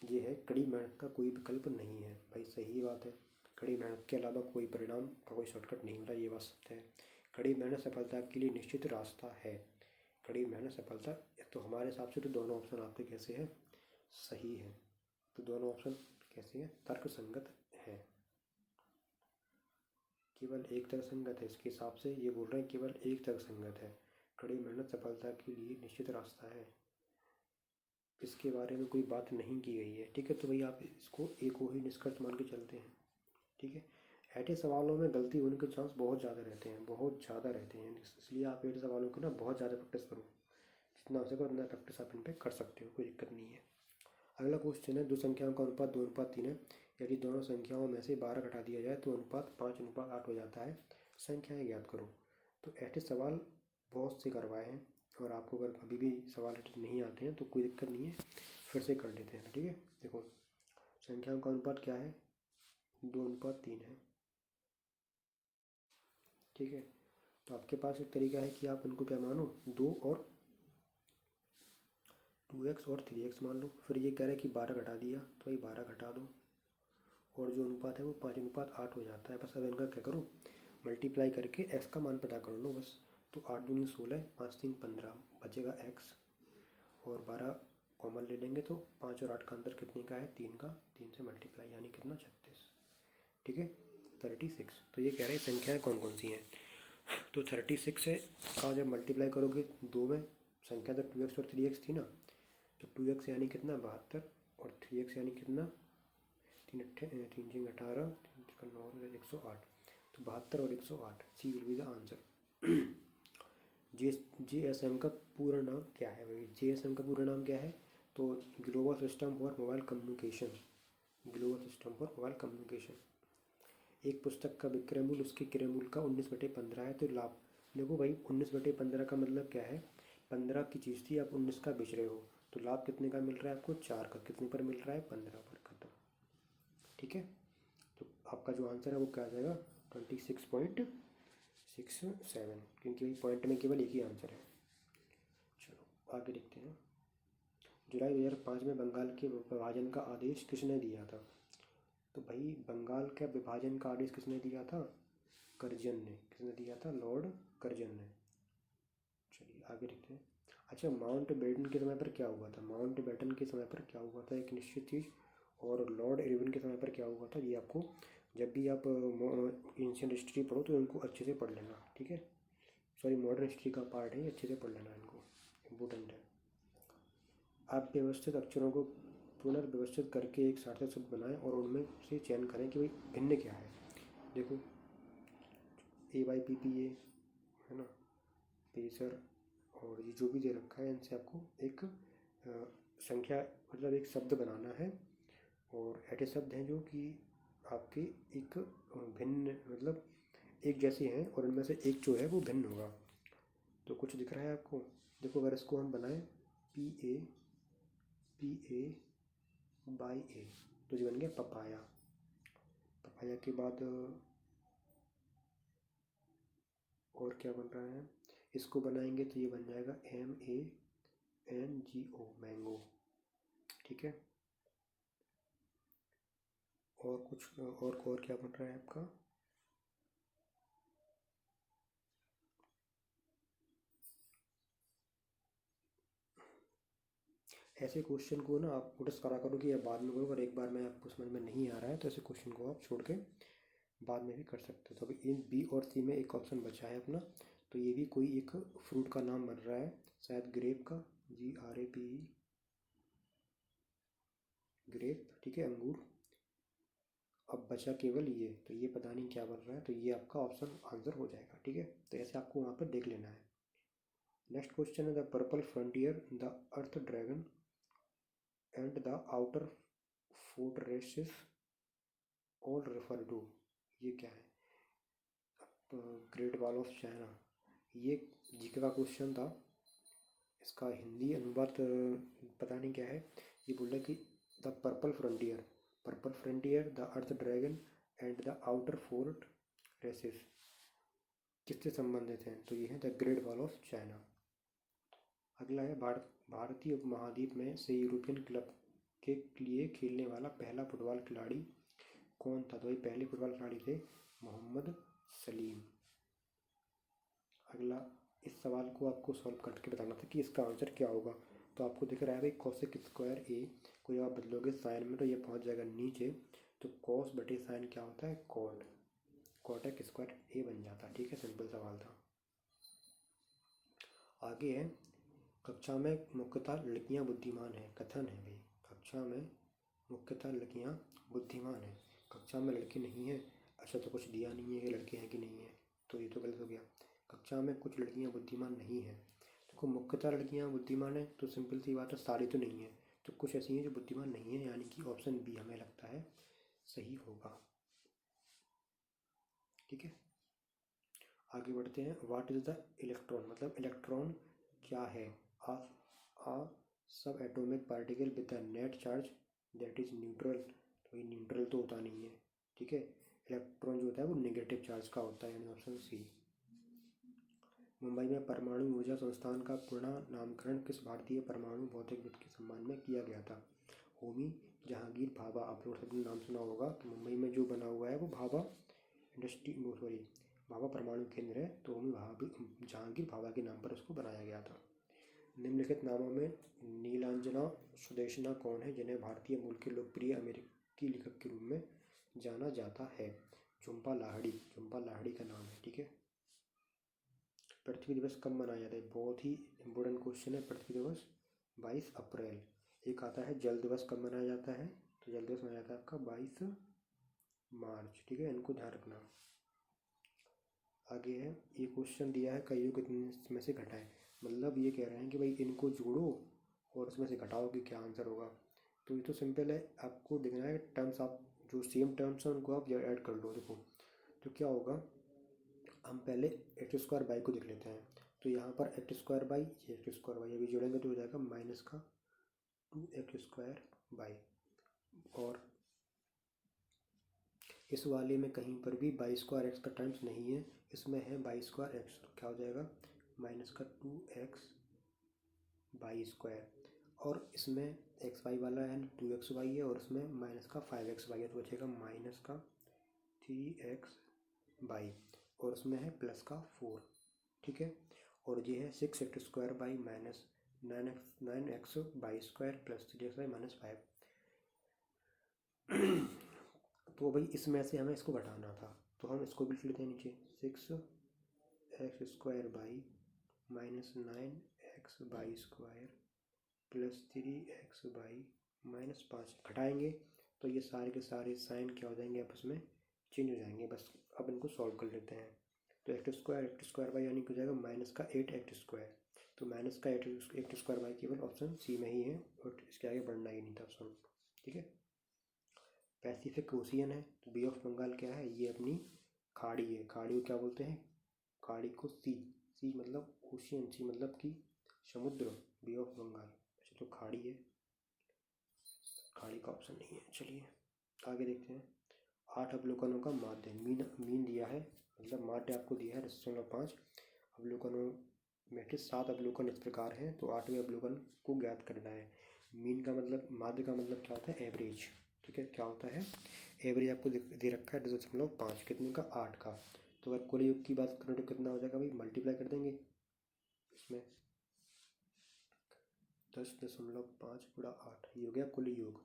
ये है, कड़ी मेहनत का कोई विकल्प नहीं है। भाई सही बात है, कड़ी मेहनत के अलावा कोई परिणाम का कोई शॉर्टकट नहीं होता, ये बात सत्य है। कड़ी मेहनत सफलता के लिए निश्चित रास्ता है। कड़ी मेहनत सफलता, तो हमारे हिसाब से तो दोनों ऑप्शन आपके कैसे हैं, सही है। तो दोनों ऑप्शन कैसे हैं, तर्क संगत है। केवल एक तर्क संगत है, इसके हिसाब से ये बोल रहे हैं केवल एक तर्क संगत है। कड़ी मेहनत सफलता के लिए निश्चित रास्ता है, इसके बारे में कोई बात नहीं की गई है। ठीक है, तो भाई आप इसको एक ही निष्कर्ष मान के चलते हैं। ठीक है, ऐसे सवालों में गलती होने के चांस बहुत ज़्यादा रहते हैं, बहुत ज़्यादा रहते हैं, इसलिए आप ऐसे सवालों की ना बहुत ज़्यादा प्रैक्टिस करो। जितना हो सके उतना प्रैक्टिस आप इन पर कर सकते हो, कोई दिक्कत नहीं है। अगला क्वेश्चन है, दो संख्याओं का अनुपात 2:3 है। यदि दोनों संख्याओं में से 12 घटा दिया जाए तो अनुपात 5:8 हो जाता है। संख्याएं ज्ञात करो। तो ऐसे सवाल बहुत से करवाए हैं, और आपको अगर अभी भी सवाल नहीं आते हैं तो कोई दिक्कत नहीं है, फिर से कर लेते हैं। ठीक है, देखो संख्याओं का अनुपात क्या है, 2:3 है। ठीक है, तो आपके पास एक तरीका है कि आप उनको क्या मानो, 2 और 2x और 3x मान लो। फिर ये कह रहे हैं कि 12 घटा दिया, तो भाई 12 घटा दो, और जो अनुपात है वो 5:8 हो जाता है। बस अब इनका क्या करो, मल्टीप्लाई करके x का मान पता कर लो बस। तो 8 दूनी 16, 5 3 15, बचेगा x, और 12 कॉमन ले लेंगे तो 5 और 8 का अंतर कितने का है, 3 का। 3 से मल्टीप्लाई यानी कितना, 36। ठीक है, 36। तो ये कह रहे हैं संख्याएं कौन कौन सी हैं। तो 36 है का जब मल्टीप्लाई करोगे दो में, संख्या तो 2x और 3x थी ना, तो 2x यानी कितना 72, और 3x यानी कितना, 3×3 = 18, 3×9 = 108। तो 72 और 108, C will be the answer. GSM का पूरा नाम क्या है भाई, GSM का पूरा नाम क्या है, तो global system for mobile communication. Global system for mobile communication. एक पुस्तक का विक्रय मूल्य उसके क्रय मूल्य का 19/15 है। तो लाभ, देखो भाई 19/15 का मतलब क्या है, 15 की चीज़ थी, आप 19 का बेच रहे हो, तो लाभ कितने का मिल रहा है आपको, 4 का। कितने पर मिल रहा है, 15 पर। खत्म। ठीक है, तो आपका जो आंसर है वो क्या आ जाएगा, 26.67, क्योंकि भाई पॉइंट में केवल एक ही आंसर है। चलो आगे देखते हैं। जुलाई 2005 में बंगाल के विभाजन का आदेश किसने दिया था। तो भाई बंगाल का विभाजन का आदेश किसने दिया था, कर्जन ने। किसने दिया था, लॉर्ड कर्जन ने। चलिए आगे देखते हैं। अच्छा, माउंट बेटन के समय पर क्या हुआ था, माउंट बेटन के समय पर क्या हुआ था, एक निश्चित चीज़। और लॉर्ड इरविन के समय पर क्या हुआ था, ये आपको जब भी आप एंशियंट हिस्ट्री पढ़ो तो इनको अच्छे से पढ़ लेना। ठीक है, सॉरी मॉडर्न हिस्ट्री का पार्ट है, अच्छे से पढ़ लेना इनको, इम्पोर्टेंट है। आप व्यवस्थित अक्षरों को पुनर्व्यवस्थित करके एक सार्थक शब्द बनाएं और उनमें से चयन करें कि भाई भिन्न क्या है। देखो AYPPA है ना, पेसर, और ये जो भी दे रखा है इनसे आपको एक संख्या, मतलब एक शब्द बनाना है। और ऐसे शब्द हैं जो कि आपके एक भिन्न, मतलब एक जैसे हैं, और इनमें से एक जो है वो भिन्न होगा। तो कुछ दिख रहा है आपको, देखो अगर इसको हम बनाएं PA तो जो बन गया पपाया। पपाया के बाद और क्या बन रहा है, इसको बनाएंगे तो ये बन जाएगा MANGO, मैंगो। ठीक है, और कुछ और क्या बन रहा है आपका, ऐसे क्वेश्चन को ना आप नोटिस करा करो कि आप बाद में करो, अगर एक बार में आपको समझ में नहीं आ रहा है तो ऐसे क्वेश्चन को आप छोड़ के बाद में भी कर सकते हो। तो अभी इन B और C में एक ऑप्शन बचा है अपना, तो ये भी कोई एक फ्रूट का नाम बन रहा है, शायद ग्रेप का, GRAPE, ग्रेप। ठीक है, अंगूर। अब बचा केवल ये, तो ये पता नहीं क्या बन रहा है, तो ये आपका ऑप्शन आंसर हो जाएगा। ठीक है, तो ऐसे आपको वहाँ पर देख लेना है। नेक्स्ट क्वेश्चन है the purple frontier, the earth dragon and the outer fortresses all refer to. ये क्या है? Great wall of China. ये जीके का क्वेश्चन था। इसका हिंदी अनुवाद पता नहीं क्या है। ये बोल रहा है कि the purple frontier, the earth dragon and the outer fort races किससे संबंधित हैं? तो ये है the great wall of China. अगला है भारतीय उपमहाद्वीप में से यूरोपियन क्लब के लिए खेलने वाला पहला फुटबॉल खिलाड़ी कौन था? तो ये पहले फुटबॉल खिलाड़ी थे मोहम्मद सलीम। अगला, इस सवाल को आपको सॉल्व करके बताना था कि इसका आंसर क्या होगा। तो आपको दिख रहा है भाई कॉसेक स्क्वायर ए को जब आप बदलोगे साइन में तो ये पहुंच जाएगा नीचे, तो कॉस बटे साइन क्या होता है? कॉट। कॉटेक स्क्वायर ए बन जाता है। ठीक है, सिंपल सवाल था। आगे है कक्षा में मुख्यतः लड़कियां बुद्धिमान हैं। कथन है भाई, कक्षा में मुख्यतः लड़कियां बुद्धिमान हैं, कक्षा में लड़के नहीं हैं। अच्छा, तो कुछ दिया नहीं है कि लड़के हैं कि नहीं है, तो ये तो गलत हो गया। कक्षा में कुछ लड़कियां बुद्धिमान नहीं हैं, देखो मुख्यतः लड़कियां बुद्धिमान हैं तो सिंपल सी बात है, सारी तो नहीं है, तो कुछ ऐसी हैं जो बुद्धिमान नहीं है, यानी कि ऑप्शन बी हमें लगता है सही होगा। ठीक है, आगे बढ़ते हैं। व्हाट इज द इलेक्ट्रॉन, मतलब इलेक्ट्रॉन क्या है? आ आ सब atomic particle with the net charge that is neutral. तो ये न्यूट्रल तो होता नहीं है। ठीक है, इलेक्ट्रॉन जो होता है वो नेगेटिव चार्ज का होता है, यानी ऑप्शन सी। मुंबई में परमाणु ऊर्जा संस्थान का पूर्ण नामकरण किस भारतीय परमाणु भौतिकविद के सम्मान में किया गया था? होमी जहांगीर भाभा। आप लोग सबने नाम सुना होगा कि मुंबई में जो बना हुआ है वो भाभा इंडस्ट्री, सॉरी भाभा परमाणु केंद्र है, तो होमी जहांगीर भाभा के नाम पर उसको बनाया गया था। निम्नलिखित नामों में नीलांजना सुदेशना कौन है जिन्हें भारतीय मूल के लोकप्रिय अमेरिकी लेखक के रूप में जाना जाता है? झुम्पा लाहिड़ी, झुम्पा लाहिड़ी का नाम है। ठीक है, पृथ्वी दिवस कब मनाया जाता है? बहुत ही इम्पोर्टेंट क्वेश्चन है। पृथ्वी दिवस 22 अप्रैल। एक आता है जल दिवस कब मनाया जाता है? तो जल दिवस मनाया जाता है आपका 22 मार्च। ठीक है, इनको ध्यान रखना। आगे है, ये क्वेश्चन दिया है कईयों कितने में से घटाएं, मतलब ये कह रहे हैं कि भाई इनको जोड़ो और उसमें से घटाओ कि क्या आंसर होगा। तो ये तो सिंपल है, आपको देखना है टर्म्स, आप जो सेम टर्म्स हैं उनको आप ऐड कर लो। देखो तो क्या होगा, हम पहले एक्स स्क्वायर बाई को देख लेते हैं। तो यहाँ पर एक्स स्क्वायर बाई, ये एक्स स्क्वायर बाई अभी जोड़ेंगे तो हो जाएगा माइनस का 2x² बाई, और इस वाले में कहीं पर भी बाई स्क्वायर एक्स का टर्म्स नहीं है, इसमें है बाई स्क्वायर एक्स, तो क्या हो जाएगा माइनस का 2x बाई स्क्वायर, और इसमें एक्स वाई वाला है 2x वाई है, और इसमें माइनस का 5x वाई है, तो बचेगा माइनस का 3x बाई, और उसमें है प्लस का 4। ठीक है, और ये है 6x² by minus 9x by square plus 3x by minus 5। तो भाई इसमें से हमें इसको घटाना था, तो हम इसको भी लिख लेते हैं नीचे 6x² by minus 9x by square plus 3x by minus 5 घटाएंगे तो ये सारे के सारे साइन क्या हो जाएंगे, आपस में चेंज हो जाएंगे। बस अब इनको सॉल्व कर लेते हैं। तो एक्स स्क्वायर बाई यानी हो जाएगा माइनस का 8x²। तो माइनस का 8x² बाई केवल ऑप्शन सी में ही है, और इसके आगे बढ़ना ही नहीं था ऑप्शन। ठीक है, पैसिफिक ओशियन है, तो बे ऑफ बंगाल क्या है? ये अपनी खाड़ी है। खाड़ी को क्या बोलते हैं? खाड़ी को सी, सी मतलब ओशियन, सी मतलब कि समुद्र, बे ऑफ बंगाल। अच्छा, तो खाड़ी है, खाड़ी का ऑप्शन नहीं है। चलिए आगे देखते हैं। 8 अवलोकनों का माध्य, मीन दिया है, मतलब माध्य आपको दिया है 10.5 अवलोकनों में से 7 अवलोकन इस प्रकार हैं, तो 8वें अवलोकन को ज्ञात करना है। मीन का मतलब, माध्य का मतलब क्या होता है? एवरेज। ठीक है, क्या होता है? एवरेज आपको दे रखा है 10.5, कितने का? 8 का। तो अगर कुल योग की बात करें तो कितना हो जाएगा भाई? मल्टीप्लाई कर देंगे इसमें 10.5 गुणा 8, ये हो गया कुल योग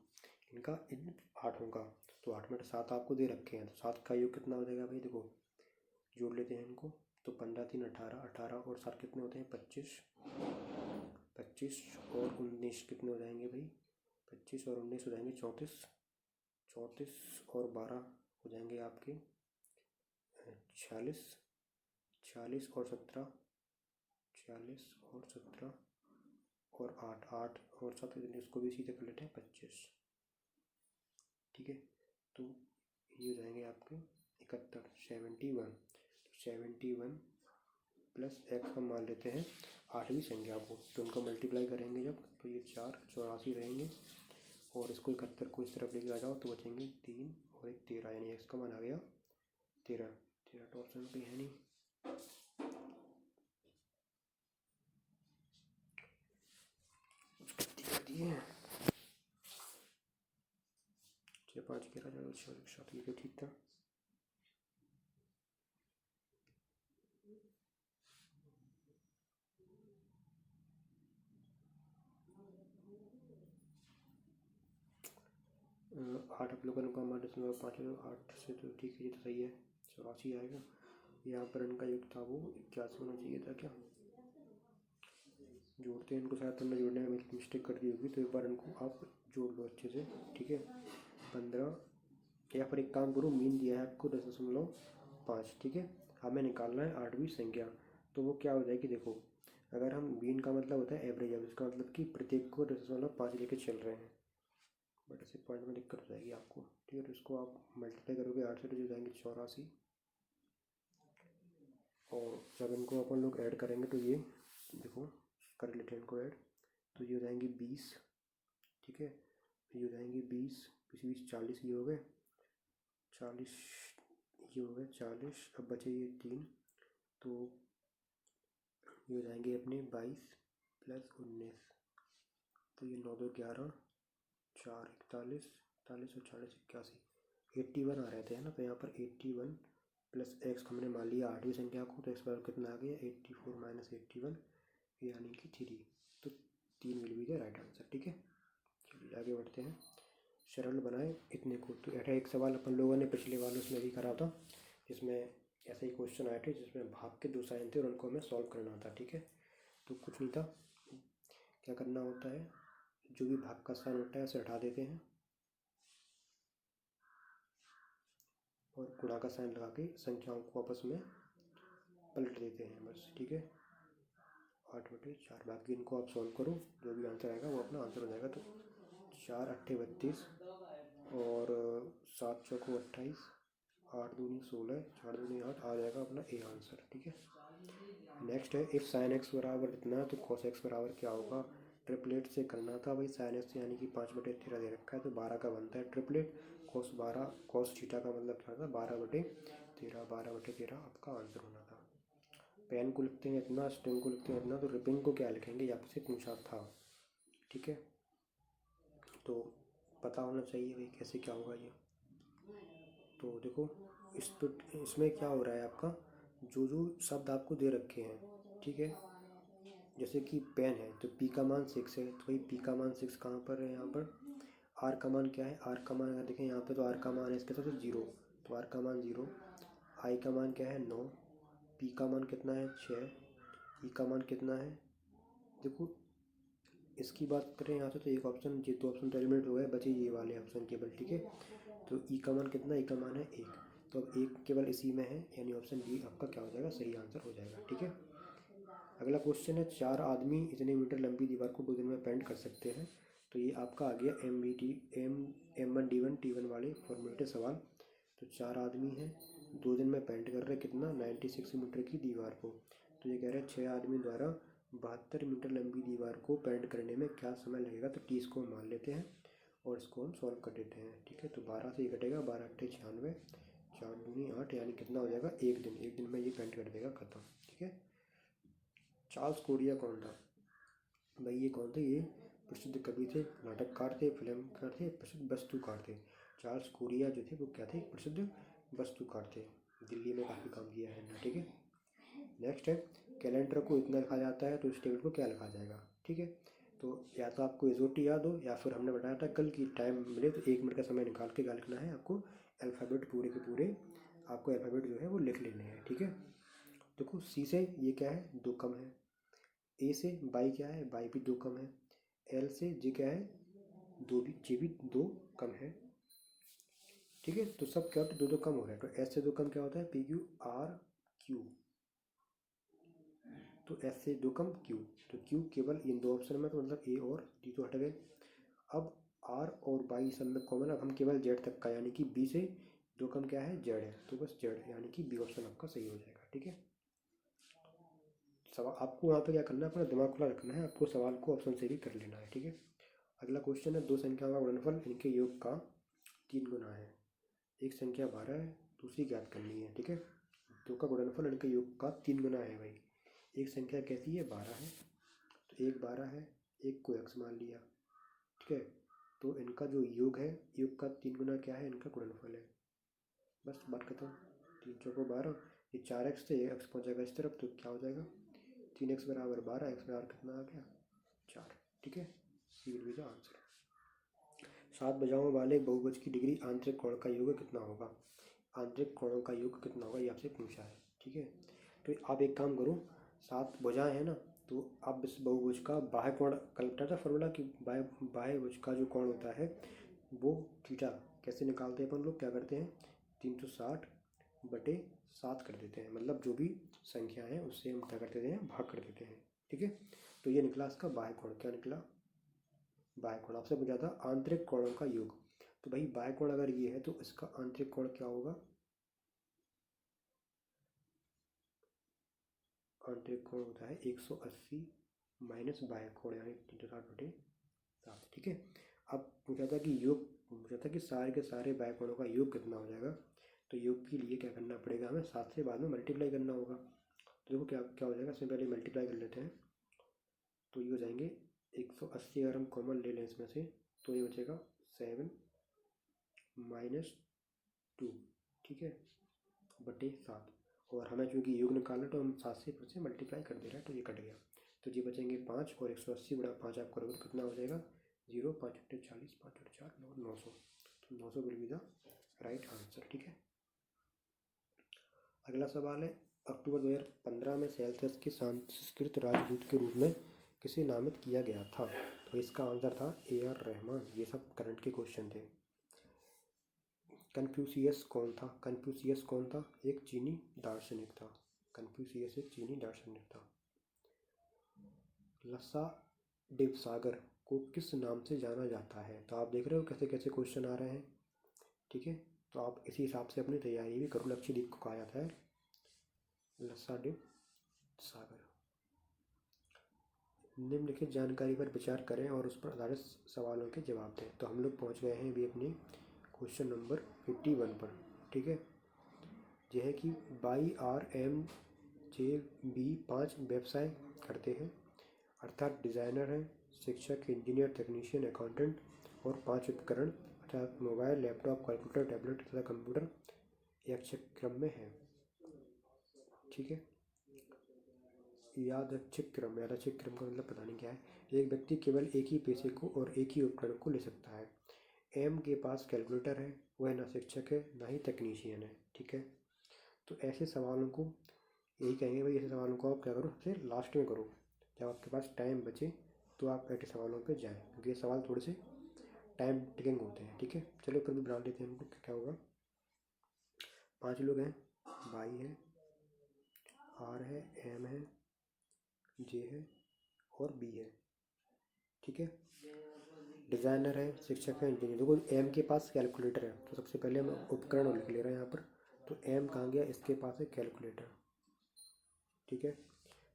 इनका, इन 8 का। तो 8 में 7 आपको दे रखे हैं, तो 7 का योग कितना हो जाएगा भाई? देखो जोड़ लेते हैं इनको, तो 15 3 18, 18 और 7 कितने होते हैं? 25, 25 और 19 कितने हो जाएंगे भाई? 25 और 19 हो जाएंगे 34, 34 और 12 हो जाएंगे आपके 46, 46 और 17, 46 और 17 और 8, 8 और 7, इसको भी सीधे कर लेते हैं 25। ठीक है, तो ये हो जाएंगे आपके 71, 71। तो 71 प्लस एक्स हम मान लेते हैं 8वीं संख्या को, तो उनको मल्टीप्लाई करेंगे जब, तो ये 4 84 रहेंगे, और इसको 71 को इस तरफ लेके आ जाओ तो बचेंगे 3 और 1 13, यानी एक्स का मान आ गया 13। 13 तो ऑप्शन पे है नहीं। दिए 6 5 11 7 ये ठीक था। आठ आप लोगों का मान 5 8 से तो ठीक है, ये तो सही है, 84 आएगा। यहाँ पर इनका योग था वो 81 होना चाहिए था क्या, जोड़ते हैं इनको, शायद हमने जोड़ने में मिस्टेक कर दी होगी, तो एक बार इनको आप जोड़ लो अच्छे से। ठीक है, 15, या फिर एक काम करो, मीन दिया है आपको 10.5। ठीक है, हमें निकालना है 8वीं संख्या, तो वो क्या हो जाएगी देखो, अगर हम मीन का मतलब होता है एवरेज, अब इसका मतलब कि प्रत्येक को 10.5 लेके चल रहे हैं, बट ऐसे पॉइंट में दिक्कत हो जाएगी आपको। ठीक है, तो इसको आप मल्टीप्लाई करोगे 8 से तो हो जाएंगे 84, और जब इनको अपन लोग ऐड करेंगे तो ये देखो कर लेते हैं इनको ऐड, तो ये हो जाएंगे 20। ठीक है, ये हो जाएंगे 20 20 40, ये हो गए 40, ये हो गए 40, अब बचे ये 3, तो ये हो जाएंगे अपने 22 प्लस 19, तो ये 9 2 11 4 41 41 और 40 81, 81 आ रहे थे है ना, तो यहाँ पर 81 प्लस एक्स हमने मान लिया 8वीं संख्या को, तो एक्स बराबर कितना आ गया 84 माइनस 81, यानी कि 3, तो 3 will be the right answer. ठीक है, चलिए आगे बढ़ते हैं। सरल बनाए इतने को, तो ऐसा एक सवाल अपन लोगों ने पिछले वाले उसमें भी करा था, जिसमें ऐसे ही क्वेश्चन आए थे जिसमें भाग के 2 साइन थे और उनको हमें सॉल्व करना था। ठीक है, तो कुछ नहीं था, क्या करना होता है, जो भी भाग का साइन होता है उसे हटा देते हैं और गुणा का साइन लगा के संख्याओं को आपस में पलट देते हैं बस। ठीक है, 8/4, बाकी इनको आप सॉल्व करो, जो भी आंसर आएगा वो अपना आंसर हो जाएगा। तो 4 8 32 और 7 चौको 28, 8 दूनी 16, 4 दूनी 8 आ जाएगा अपना ए आंसर। ठीक है, नेक्स्ट है इफ़ साइन एक्स बराबर इतना है तो कॉस एक्स बराबर क्या होगा, ट्रिपलेट से करना था भाई, साइन एक्स यानी कि 5/13 दे रखा है, तो 12 का बनता है ट्रिपलेट, कॉस 12 कॉस थीटा का मतलब क्या था 12/13, 12/13 आपका आंसर होना था। पेन को लिखते हैं इतना, स्ट्रिंग को लिखते हैं इतना, तो रिपिंग को क्या लिखेंगे ये आपसे पूछा था। ठीक है, तो पता होना चाहिए भाई कैसे क्या होगा ये। तो देखो इसमें क्या हो रहा है आपका, जो जो शब्द आपको दे रखे हैं, ठीक है, जैसे कि पेन है तो पी का मान 6 है, तो भाई पी का मान 6 कहाँ पर है, यहाँ पर। आर का मान क्या है, आर का मान अगर देखें यहाँ पे तो आर का मान है इसके साथ 0, तो आर का मान 0। आई का मान क्या है 9, पी का मान कितना है 6, ई का मान कितना है, देखो इसकी बात करें यहाँ से तो एक ऑप्शन, ये 2 ऑप्शन तो एलिमिनेट हो गए, बचे ये वाले ऑप्शन केवल। ठीक है, तो ई का मान कितना, ई का मान है 1, तो अब 1 केवल इसी में है, यानी ऑप्शन डी आपका क्या हो जाएगा, सही आंसर हो जाएगा। ठीक है, अगला क्वेश्चन है 4 आदमी इतने मीटर लंबी दीवार को 2 दिन में पेंट कर सकते हैं, तो ये आपका आ गया M1D1T1 वाले फॉर्मेटिव सवाल। तो 4 आदमी हैं 2 दिन में पेंट कर रहे हैं कितना 96 मीटर की दीवार को, तो ये कह रहे हैं 6 आदमी द्वारा 72 मीटर लंबी दीवार को पेंट करने में क्या समय लगेगा, तो 30 को मान लेते हैं और इसको हम सॉल्व कर देते हैं। ठीक है, तो 12 से ये घटेगा, 12 × 8 = 96, 4 दूनी 8, यानी कितना हो जाएगा, एक दिन में ये पेंट कर देगा, खत्म। ठीक है, चार्ल्स कोरिया कौन था भाई, ये कौन थे, ये प्रसिद्ध कवि थे, नाटककार थे, फिल्मकार थे, प्रसिद्ध वस्तुकार थे। चार्ल्स कोरिया जो थे वो क्या थे, प्रसिद्ध वस्तुकार थे, दिल्ली में काफ़ी काम किया है ना। ठीक है, नेक्स्ट है कैलेंडर को इतना लिखा जाता है तो इस टेबल को क्या लिखा जाएगा। ठीक है, तो या तो आपको एसओटी याद हो, या फिर हमने बताया था कल की टाइम मिले तो 1 मिनट का समय निकाल के क्या लिखना है आपको, अल्फ़ाबेट पूरे के पूरे आपको अल्फ़ाबेट जो है वो लिख लेने हैं। ठीक है, देखो सी से ये क्या है 2 कम है, ए से बाई क्या है, बाई भी 2 कम है, एल से जे क्या है 2 भी, जे भी 2 कम है, ठीक है। तो सब क्या होता है, दो दो कम हो रहा है, तो एस से दो कम क्या होता है, पी क्यू आर क्यू, तो एस से दो कम क्यू, तो क्यू केवल इन दो ऑप्शन में, तो मतलब ए और डी तो हट गए। अब आर और बाई सब में कॉमन, अब हम केवल जेड तक का, यानी कि बी से दो कम क्या है, जेड है, तो बस जेड, यानी कि बी ऑप्शन आपका सही हो जाएगा। ठीक है। सवाल आपको वहाँ पे क्या करना है, अपना दिमाग खुला रखना है, आपको सवाल को ऑप्शन से भी कर लेना है। ठीक है। अगला क्वेश्चन है, दो संख्याओं का गुणनफल इनके योग का 3 गुना है। एक संख्या 12 है, दूसरी ज्ञात करनी है। ठीक है। दो का गुणनफल इनके योग का 3 गुना है भाई। एक संख्या कैसी है, 12 है, तो एक 12 है, एक को x मान लिया। ठीक है। तो इनका जो योग है, योग का 3 गुना क्या है, इनका गुणनफल है। बस बात खत्म। 3 चौको 12, ये 4x से x पहुँच जाएगा इस तरफ, तो क्या हो जाएगा, 3x बराबर 12, x बराबर कितना आ गया, 4। ठीक है। सी विल बी द आंसर। 7 भुजाओं वाले एक बहुभुज की डिग्री आंतरिक कोण का योग कितना होगा। आंतरिक कोणों का योग कितना होगा, ये आपसे पूछा है। ठीक है। तो आप एक काम करो, 7 भुजाएं हैं ना, तो आप इस बहुभुज का बाह्य कोण, कल बताया था फॉर्मूला कि बाह्य भुज का जो कोण होता है वो थीटा, कैसे निकालते हैं अपन लोग, क्या करते हैं, 360 बटे 7 कर देते हैं, मतलब जो भी संख्या है उससे हम क्या कर देते हैं, भाग कर देते हैं। ठीक है। तो ये निकला इसका बाह्य कोण, क्या निकला, बाह्य कोण। आपसे पूछा था आंतरिक कोणों का योग, तो भाई बाह्य कोण अगर ये है तो इसका आंतरिक कोण क्या होगा, आंतरिक कोण होता है 180 माइनस बाह्य कोण, यानी 360 बटे 7। ठीक है। अब पूछा था कि योग, पूछा था कि सारे के सारे बाह्य कोणों का योग कितना हो जाएगा, तो योग के लिए क्या करना पड़ेगा, हमें 7 से बाद में मल्टीप्लाई करना होगा। तो देखो क्या क्या हो जाएगा, इसमें पहले मल्टीप्लाई कर लेते हैं, तो ये हो जाएंगे 180, अगर हम कॉमन ले लें इसमें से, तो ये बचेगा 7 माइनस 2। ठीक है। बटे 7, और हमें चूँकि योग निकालना, तो हम 7 से फिर से मल्टीप्लाई कर दे रहे हैं, तो ये कट गया, तो ये बचेंगे 5, और 180 गुणा 5 आप करोगे तो कितना हो जाएगा, 0, 5 अट्ठे 40, 5 अट्ठे 4, 900, तो 900 will be the right answer. ठीक है। अगला सवाल है, अक्टूबर 2015 में सेल्सियस के संस्कृत राजदूत के रूप में किसे नामित किया गया था, तो इसका आंसर था AR रहमान। ये सब करंट के क्वेश्चन थे। कन्फ्यूशियस कौन था, कन्फ्यूशियस कौन था, एक चीनी दार्शनिक था। कन्फ्यूशियस एक चीनी दार्शनिक था। लसा डिवसागर को किस नाम से जाना जाता है, तो आप देख रहे हो कैसे कैसे क्वेश्चन आ रहे हैं। ठीक है। तो आप इसी हिसाब से अपनी तैयारी भी करो। लक्षद्वीप को कहा जाता है लसा डिवसागर। निम्नलिखित जानकारी पर विचार करें और उस पर आधारित सवालों के जवाब दें। तो हम लोग पहुंच गए हैं अभी अपने क्वेश्चन नंबर 51 पर। ठीक है। यह है कि YRMJB 5 व्यवसाय करते हैं, अर्थात डिज़ाइनर हैं, शिक्षक, इंजीनियर, टेक्नीशियन, अकाउंटेंट, और 5 उपकरण अर्थात मोबाइल, लैपटॉप, कैलकुलेटर, टैबलेट तथा कंप्यूटर यादृच्छिक क्रम में है। ठीक है। यादृच्छिक क्रम, यादृच्छिक क्रम का मतलब पता नहीं क्या है। एक व्यक्ति केवल एक ही पैसे को और एक ही उपकरण को ले सकता है। एम के पास कैलकुलेटर है, वह ना शिक्षक है ना ही टेक्नीशियन है। ठीक है। तो ऐसे सवालों को यही कहेंगे भाई, ऐसे सवालों को आप क्या करो, सबसे लास्ट में करो, जब आपके पास टाइम बचे तो आप ऐसे सवालों पे जाएं, क्योंकि ये सवाल थोड़े से टाइम टेकिंग होते हैं। ठीक है। चलो फिर भी बना लेते हैं हम लोग, क्या होगा। 5 लोग हैं, वाई है, आर है, एम है, जे है, और बी है। ठीक है। डिज़ाइनर है, शिक्षक है, इंजीनियर। देखो एम के पास कैलकुलेटर है, तो सबसे पहले हम उपकरण लिख ले रहे हैं यहाँ पर, तो एम कहाँ गया, इसके पास है कैलकुलेटर। ठीक है।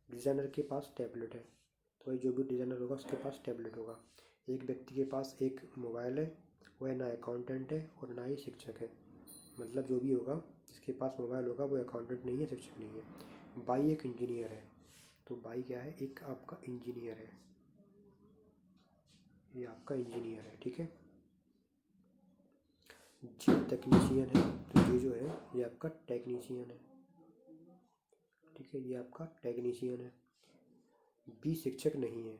डिज़ाइनर के पास टैबलेट है, तो भाई जो भी डिज़ाइनर होगा उसके पास टैबलेट होगा। एक व्यक्ति के पास एक मोबाइल है, वह ना अकाउंटेंट है और ना ही शिक्षक है, मतलब जो भी होगा जिसके पास मोबाइल होगा वो अकाउंटेंट नहीं है, शिक्षक नहीं है। बाई एक इंजीनियर है, तो बाई क्या है, एक आपका इंजीनियर है, ये आपका इंजीनियर है। ठीक है। जी टेक्नीशियन है, तो ये जो है ये आपका टेक्नीशियन है। ठीक है। ये आपका टेक्नीशियन है। बी शिक्षक नहीं है,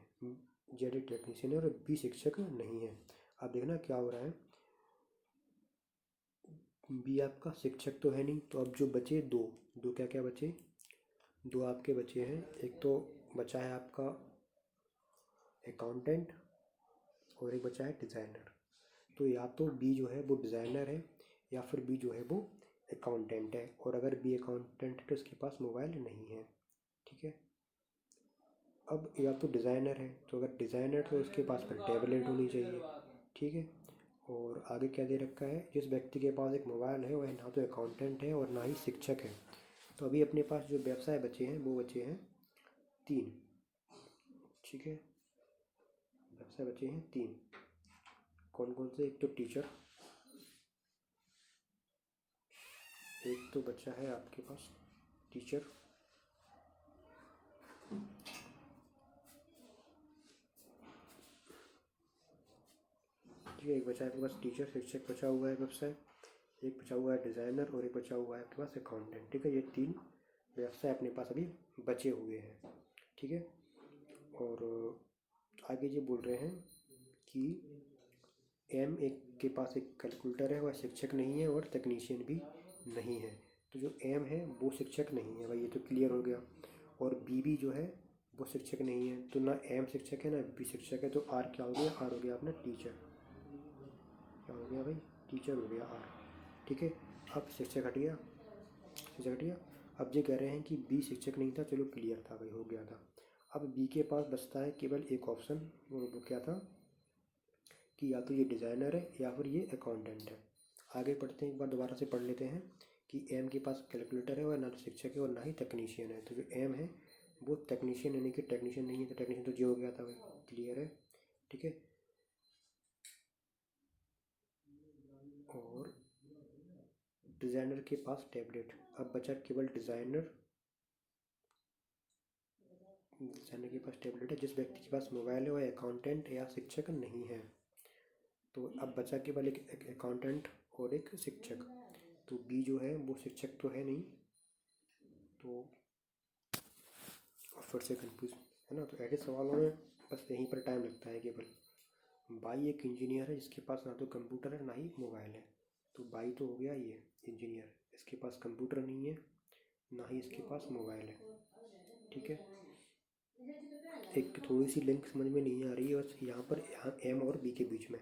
जेड टेक्नीशियन है और बी शिक्षक नहीं है। अब देखना क्या हो रहा है, बी आपका शिक्षक तो है नहीं, तो अब जो बचे दो, दो क्या क्या बचे, दो आपके बचे हैं, एक तो बचा है आपका अकाउंटेंट और एक बचा है डिज़ाइनर। तो या तो बी जो है वो डिज़ाइनर है या फिर बी जो है वो अकाउंटेंट है। और अगर बी अकाउंटेंट है तो उसके पास मोबाइल नहीं है। ठीक है। अब या तो डिज़ाइनर है, तो अगर डिज़ाइनर तो उसके पास फिर टैबलेट होनी चाहिए। ठीक है। और आगे क्या दे रखा है, जिस व्यक्ति के पास एक मोबाइल है वह ना तो अकाउंटेंट है और ना ही शिक्षक है। तो अभी अपने पास जो व्यवसाय बचे हैं वो बचे हैं 3। ठीक है। व्यवसाय बचे हैं 3। कौन कौन से? एक तो टीचर, एक तो बचा है आपके पास टीचर, ठीक है, एक बचा है आपके पास टीचर, शिक्षक बचा हुआ है व्यवसाय, एक बचा हुआ है डिज़ाइनर और एक बचा हुआ है आपके पास अकाउंटेंट। ठीक है, ये 3 व्यवसाय अपने पास अभी बचे हुए हैं। ठीक है। और आगे ये बोल रहे हैं कि एम एक के पास एक कैलकुलेटर है, वह शिक्षक नहीं है और तकनीशियन भी नहीं है। तो जो एम है वो शिक्षक नहीं है भाई, ये तो क्लियर हो गया। और बी भी जो है वो शिक्षक नहीं है, तो ना एम शिक्षक है ना बी शिक्षक है। तो आर क्या हो गया? आर हो गया अपना टीचर। क्या हो गया भाई? टीचर हो गया आर। ठीक है। अब शिक्षक हट गया, शिक्षक हट गया। अब ये कह रहे हैं कि बी शिक्षक नहीं था, चलो क्लियर था भाई, हो गया था। अब बी के पास बचता है केवल एक ऑप्शन, वो क्या था कि या तो ये डिज़ाइनर है या फिर ये अकाउंटेंट है। आगे पढ़ते हैं, एक बार दोबारा से पढ़ लेते हैं कि एम के पास कैलकुलेटर है और ना तो शिक्षक है और ना ही टेक्नीशियन है। तो जो एम है वो टेक्नीशियन यानी कि टेक्नीशियन नहीं है, तो टेक्नीशियन तो जो हो गया था भाई, क्लियर है। ठीक है। और डिज़ाइनर के पास टैबलेट, अब बचा केवल डिज़ाइनर। डिज़ाइनर के पास टैबलेट है, जिस व्यक्ति के पास मोबाइल है वह अकाउंटेंट या शिक्षक नहीं है। तो अब बचा केवल एक अकाउंटेंट और एक शिक्षक। तो बी जो है वो शिक्षक तो है नहीं, तो फिर से कंफ्यूज है ना। तो ऐसे सवालों में बस यहीं पर टाइम लगता है केवल। बाई एक इंजीनियर है जिसके पास ना तो कंप्यूटर है ना ही मोबाइल है। तो बाई तो हो गया ये इंजीनियर, इसके पास कंप्यूटर नहीं है ना ही इसके पास मोबाइल है। ठीक है। एक थोड़ी सी लिंक समझ में नहीं आ रही है बस यहाँ पर, यहाँ एम और बी के बीच में।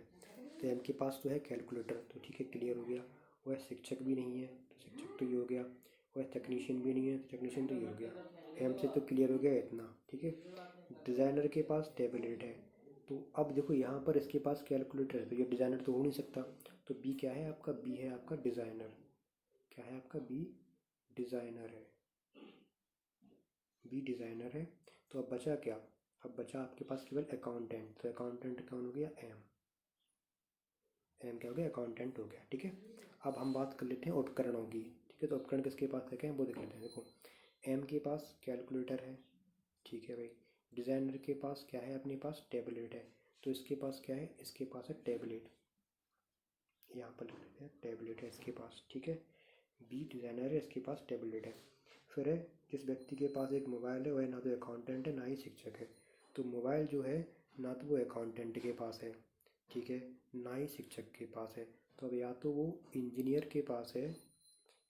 तो एम के पास तो है कैलकुलेटर, तो ठीक है, क्लियर हो गया। वह शिक्षक भी नहीं है, तो शिक्षक तो ये हो गया। वह टेक्नीशियन भी नहीं है, तो टेक्नीशियन तो ये हो गया। एम से तो क्लियर हो गया इतना। ठीक है। डिज़ाइनर के पास टैबलेट है, तो अब देखो यहाँ पर इसके पास कैलकुलेटर है, तो ये डिज़ाइनर तो हो नहीं सकता। तो बी क्या है आपका? बी है आपका डिज़ाइनर। क्या है आपका? बी डिज़ाइनर है। बी डिज़ाइनर है। तो अब बचा क्या? अब बचा आपके पास केवल अकाउंटेंट। तो अकाउंटेंट कौन हो गया? एम। एम क्या हो गया? अकाउंटेंट हो गया। ठीक है। अब हम बात कर लेते हैं उपकरणों की। ठीक है। तो उपकरण किसके पास है वो देख लेते हैं। देखो, एम के पास कैलकुलेटर है। ठीक है भाई। डिज़ाइनर के पास क्या है? अपने पास टैबलेट है। तो इसके पास क्या है? इसके पास है टैबलेट। यहाँ पर लिख लेते हैं टैबलेट है इसके पास। ठीक है। बी डिज़ाइनर है, इसके पास टैबलेट है। फिर है, जिस व्यक्ति के पास एक मोबाइल है वह ना तो अकाउंटेंट है ना ही शिक्षक है। तो मोबाइल जो है ना तो वो अकाउंटेंट के पास है, ठीक है, ना ही शिक्षक के पास है। तो अब या तो वो इंजीनियर के पास है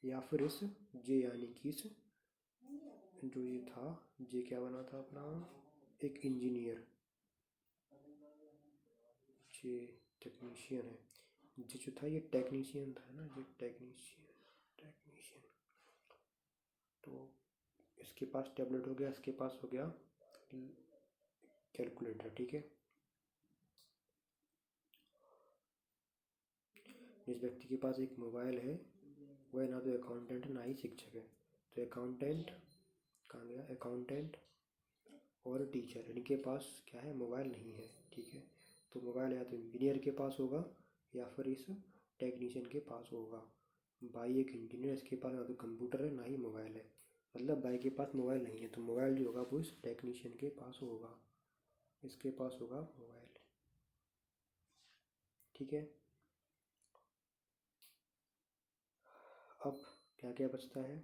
या फिर इस जे यानी कि इस जो ये था, जे क्या बना था अपना? एक इंजीनियर। जे टेक्नीशियन है। जे जो था ये टेक्नीशियन था ना, ये टेक्नीशियन। टेक्नीशियन। तो इसके पास टैबलेट हो गया, इसके पास हो गया कैलकुलेटर। ठीक है। जिस व्यक्ति के पास एक मोबाइल है वह ना तो अकाउंटेंट है ना ही शिक्षक है। तो अकाउंटेंट कहाँ गया? अकाउंटेंट और टीचर, इनके पास क्या है? मोबाइल नहीं है। ठीक है। तो मोबाइल या तो इंजीनियर के पास होगा या फिर इस टेक्नीशियन के पास होगा। भाई एक इंजीनियर, इसके पास ना तो कंप्यूटर है ना ही मोबाइल है, मतलब भाई के पास मोबाइल नहीं है। तो मोबाइल जो होगा वो इस टेक्नीशियन के पास होगा, इसके पास होगा मोबाइल। ठीक है। अब क्या क्या बचता है?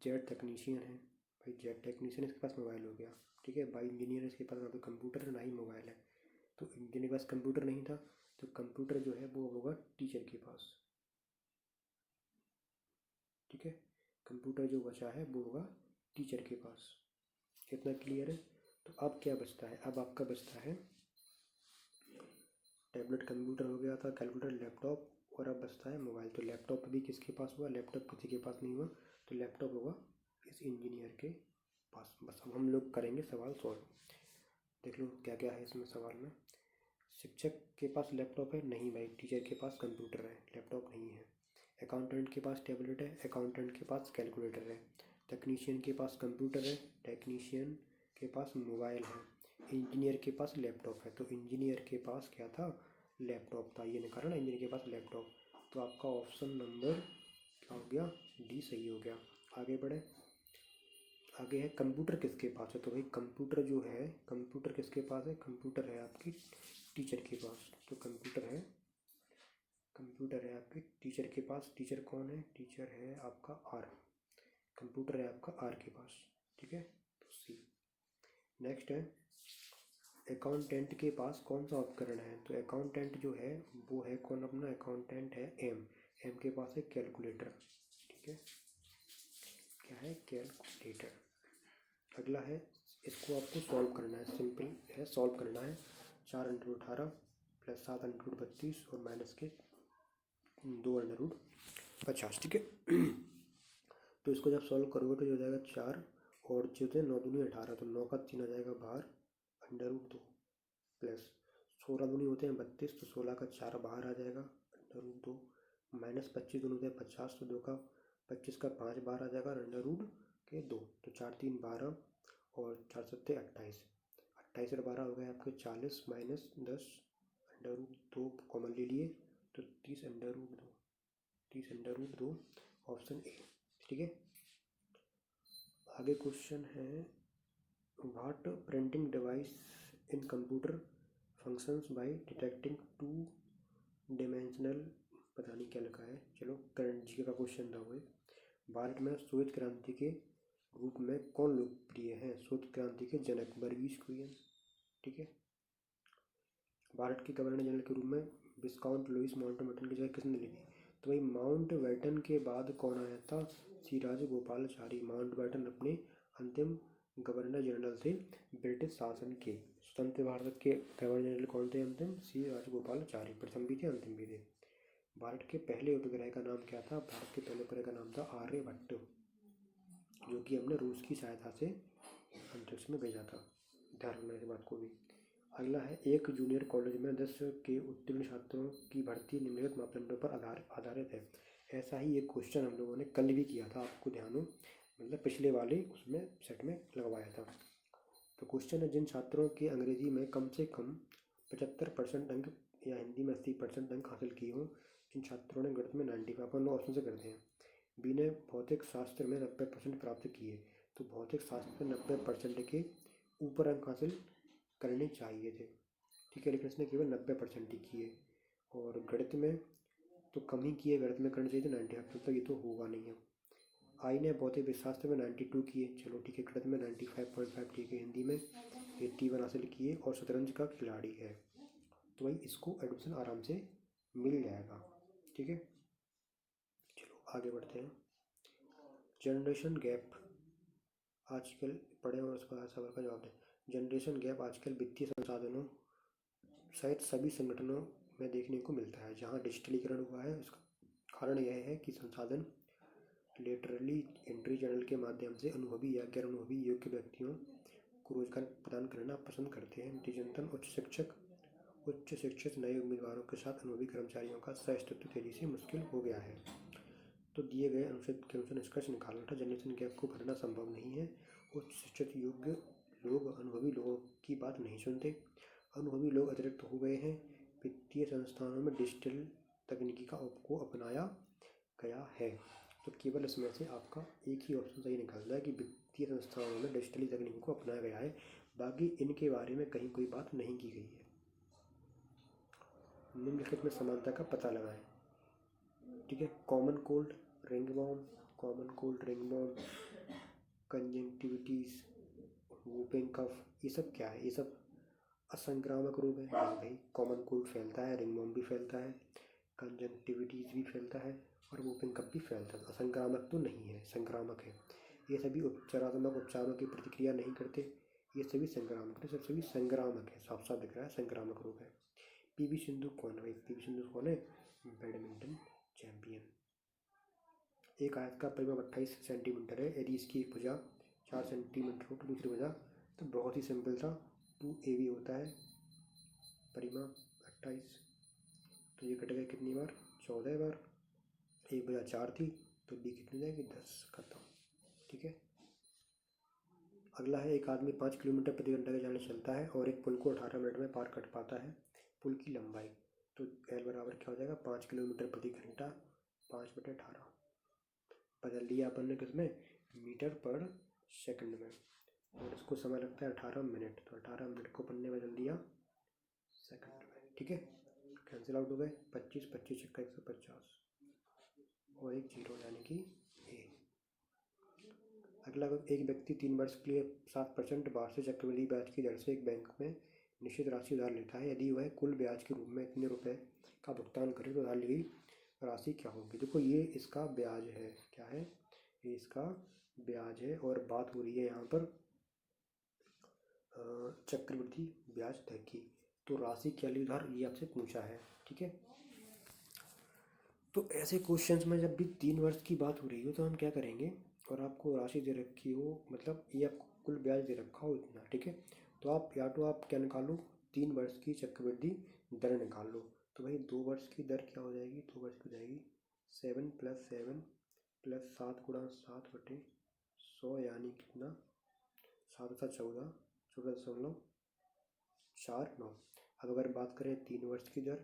जेड टेक्नीशियन है भाई, जेड टेक्नीशियन, इसके पास मोबाइल हो गया। ठीक है। बाई इंजीनियर, इसके पास ना तो कंप्यूटर है ना ही मोबाइल है। तो इंजीनियर के पास कंप्यूटर नहीं था, तो कंप्यूटर जो है वो होगा टीचर के पास। ठीक है। कंप्यूटर जो बचा है वो होगा टीचर के पास। कितना क्लियर है? तो अब क्या बचता है? अब आपका बचता है टैबलेट कंप्यूटर हो गया था, कैलकुलेटर लैपटॉप, और अब बचता है मोबाइल। तो लैपटॉप भी किसके पास हुआ? लैपटॉप किसी के पास नहीं हुआ, तो लैपटॉप होगा इस इंजीनियर के पास। बस अब हम लोग करेंगे सवाल सॉल्व। देख लो क्या क्या है इसमें सवाल में। शिक्षक के पास लैपटॉप है? नहीं भाई, टीचर के पास कंप्यूटर है, लैपटॉप नहीं है। अकाउंटेंट के पास टैबलेट है? अकाउंटेंट के पास कैलकुलेटर है। टेक्नीशियन के पास कंप्यूटर है? टेक्नीशियन के पास मोबाइल है। इंजीनियर के पास लैपटॉप है, तो इंजीनियर के पास क्या था? लैपटॉप था। ये निकाला ना, इंजीनियर के पास लैपटॉप। तो आपका ऑप्शन नंबर क्या हो गया? डी सही हो गया। आगे बढ़े। आगे है कंप्यूटर किसके पास है? तो भाई कंप्यूटर जो है, कंप्यूटर किसके पास है? कंप्यूटर है आपकी टीचर के पास। तो कंप्यूटर है आपके टीचर के पास। टीचर कौन है? टीचर है आपका आर। कंप्यूटर है आपका आर के पास। ठीक है, तो सी। नेक्स्ट है अकाउंटेंट के पास कौन सा उपकरण है? तो अकाउंटेंट जो है वो है कौन? अपना अकाउंटेंट है एम। एम के पास है कैलकुलेटर। ठीक है, क्या है? कैलकुलेटर। अगला है, इसको आपको सॉल्व करना है, सिंपल है, सॉल्व करना है। 4 × 18 प्लस 7 × 32 और माइनस के 2 √50। ठीक है। तो इसको जब सॉल्व करोगे तो हो जाएगा 4 और जो थे 9 दूनी 18, तो 9 का 3 आ जाएगा बाहर, √2 प्लस 16 दूनी होते हैं 32, तो 16 का 4 बाहर आ जाएगा, √2 माइनस 25 दूनी होते हैं 50, तो 2 का 25 का 5 बाहर आ जाएगा, √2। तो 4 3 12 और 4 7 28, 28 और 12 हो गए आपके 40 माइनस 10 √2 कॉमन ले लिए, तो 30 √2 ऑप्शन ए। ठीक है। आगे क्वेश्चन है, what printing device in computer functions by detecting 2 dimensional, पता नहीं क्या लिखा है, चलो करंट जी का क्वेश्चन था वो। भारत में श्वेत क्रांति के रूप में कौन लोकप्रिय है? श्वेत क्रांति के जनक वर्गीज कुरियन। ठीक है। भारत के गवर्नर जनरल के रूप में विस्काउंट लुईस माउंटबेटन की जगह किसने ली थी? तो भाई माउंटबेटन के बाद कौन आया था? सी राजगोपालाचारी। माउंटबेटन अपने अंतिम गवर्नर जनरल थे ब्रिटिश शासन के। स्वतंत्र भारत के गवर्नर जनरल कौन थे अंतिम? सी राजगोपालाचारी। प्रथम भी थे, अंतिम भी थे। भारत के पहले उपग्रह का नाम क्या था? भारत के पहले उपग्रह का नाम था आर्यभट्ट, जो कि हमने रूस की सहायता से अंतरिक्ष में भेजा था। ध्यान रखना इस बात को भी। अगला है, एक जूनियर कॉलेज में 10 के उत्तीर्ण छात्रों की भर्ती निम्नलिखित मापदंडों पर आधारित है। ऐसा ही एक क्वेश्चन हम लोगों ने कल भी किया था, आपको ध्यान हो, मतलब पिछले वाले उसमें सेट में लगवाया था। तो क्वेश्चन है, जिन छात्रों के अंग्रेजी में कम से कम 75% अंक या हिंदी में 80% अंक हासिल किए हों, जिन छात्रों ने गणित में 95, अपन ऑप्शन से करते हैं। बी ने भौतिक शास्त्र में 90% प्राप्त किए, तो भौतिक शास्त्र में 90% के ऊपर अंक हासिल करने चाहिए थे। ठीक है, लेकिन इसने केवल 90% ही किए, और गणित में तो कम ही किए, गणित में करने चाहिए थे 95, तो ये तो होगा नहीं है। आई ने भौतिक शास्त्र में 92 किए, चलो ठीक है, गणित में 95.5, ठीक है, हिंदी में 81 हासिल किए और शतरंज का खिलाड़ी है, तो भाई इसको एडमिशन आराम से मिल जाएगा। ठीक है, चलो आगे बढ़ते हैं। जनरेशन गैप आजकल पढ़े और उसका सवाल का जवाब दें। जनरेशन गैप आजकल वित्तीय संसाधनों शायद सभी संगठनों में देखने को मिलता है। जहाँ डिजिटलीकरण हुआ है, उसका कारण यह है कि संसाधन लेटरली एंट्री चैनल के माध्यम से अनुभवी या गैर अनुभवी योग्य व्यक्तियों को रोजगार प्रदान करना पसंद करते हैं। नतीजतन उच्च शिक्षित नए उम्मीदवारों के साथ अनुभवी कर्मचारियों का सह अस्तित्व तेजी से मुश्किल हो गया है। तो दिए गए अनुच्छेद के अनुसार निष्कर्ष निकालना था, जनरेशन गैप को भरना संभव नहीं है। उच्च शिक्षित योग्य लोग अनुभवी लोगों की बात नहीं सुनते। अनुभवी लोग अतिरिक्त हो गए हैं। वित्तीय संस्थानों में डिजिटल तकनीकी को अपनाया गया है। तो केवल इसमें से आपका एक ही ऑप्शन सही निकलता है कि वित्तीय संस्थानों में डिजिटली तकनीकी को अपनाया गया है, बाकी इनके बारे में कहीं कोई बात नहीं की गई है। निम्नलिखित में समानता का पता लगाएं। ठीक है, common cold ringworm, common cold ringworm, conjunctivitis, whooping cough, ये सब क्या है? ये सब असंक्रामक रोग है। नहीं भाई, कॉमन कोल्ड फैलता है, रिंगवॉर्म भी फैलता है, कंजंक्टिविटीज भी फैलता है और वूपिंग कफ भी फैलता है। असंक्रामक तो नहीं है, संक्रामक है। ये सभी उपचारात्मक उपचारों की प्रतिक्रिया नहीं करते, ये सभी संक्रामक है, सब सभी संक्रामक है, साफ साफ दिख रहा है संक्रामक रोग है। पीवी सिंधु कौन है भाई? पीवी सिंधु कौन है? Badminton champion. एक आयत का परिमाप 28 सेंटीमीटर है, यदि इसकी एक भुजा 4 सेंटीमीटर हो तो दूसरी भुजा, तो बहुत ही सिंपल था, 2AB होता है परिमाप 28। तो ये कटेगा कितनी बार? 14 बार। एक भुजा 4 थी तो B कितनी जाएगी? 10। खत्म। ठीक है। अगला है, एक आदमी 5 किलोमीटर प्रति घंटा की चाल से चलता है और एक पुल को 18 मिनट में पार कर पाता है। पुल की लंबाई, तो L बराबर क्या हो जाएगा? 5 किलोमीटर प्रति घंटा 5/18 बदल दिया अपन ने किसमें? मीटर पर सेकंड में, और इसको समय लगता है 18 मिनट, तो 18 मिनट को अपन ने बदल दिया सेकंड में। ठीक है, कैंसिल आउट हो गए। 25 25 छक्का 150 और एक जीरो, यानी कि ए। अगला, एक व्यक्ति 3 वर्ष के लिए 7% वार्षिक चक्रवृद्धि ब्याज की दर से एक बैंक में निश्चित राशि उधार लेता है। यदि वह कुल ब्याज के रूप में इतने रुपए का भुगतान करे तो उधार ली गई राशि क्या होगी? देखो, ये इसका ब्याज है। क्या है? ये इसका ब्याज है, और बात हो रही है यहाँ पर चक्रवृद्धि ब्याज दर की। तो राशि क्या ली उधार, ये आपसे पूछा है। ठीक है, तो ऐसे क्वेश्चंस में जब भी 3 वर्ष की बात हो रही हो तो हम क्या करेंगे, और आपको राशि दे रखी हो, मतलब ये आपको कुल ब्याज दे रखा हो इतना, ठीक है, तो आप या तो आप क्या निकालो, 3 वर्ष की चक्रवृद्धि दर निकाल लो। तो भाई 2 वर्ष की दर क्या हो जाएगी? 2 वर्ष की हो जाएगी 7 + 7 + 7 × 7/100, यानी कितना? 7 × 14, 14.49। अब अगर बात करें 3 वर्ष की दर,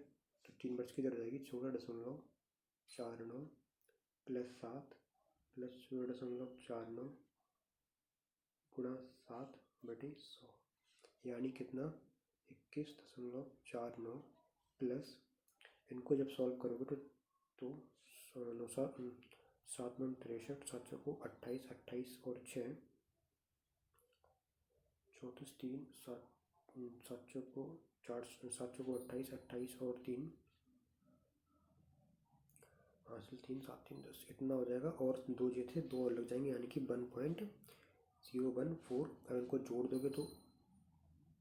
तो 3 वर्ष की दर हो जाएगी 14.49 + 7 + 14.49 × 7/100, यानी कितना? 21.49 प्लस, इनको जब सॉल्व करोगे तो 7 9 63, 7 चौको 28, 28 और 6 34, 3 7 7 चौको 4, 7 चौको 28, 28 और 3 हासिल 3 7 3 10, इतना हो जाएगा। और दो जो थे, 2 और लग जाएंगे, यानी कि 1.014। अगर इनको जोड़ दोगे तो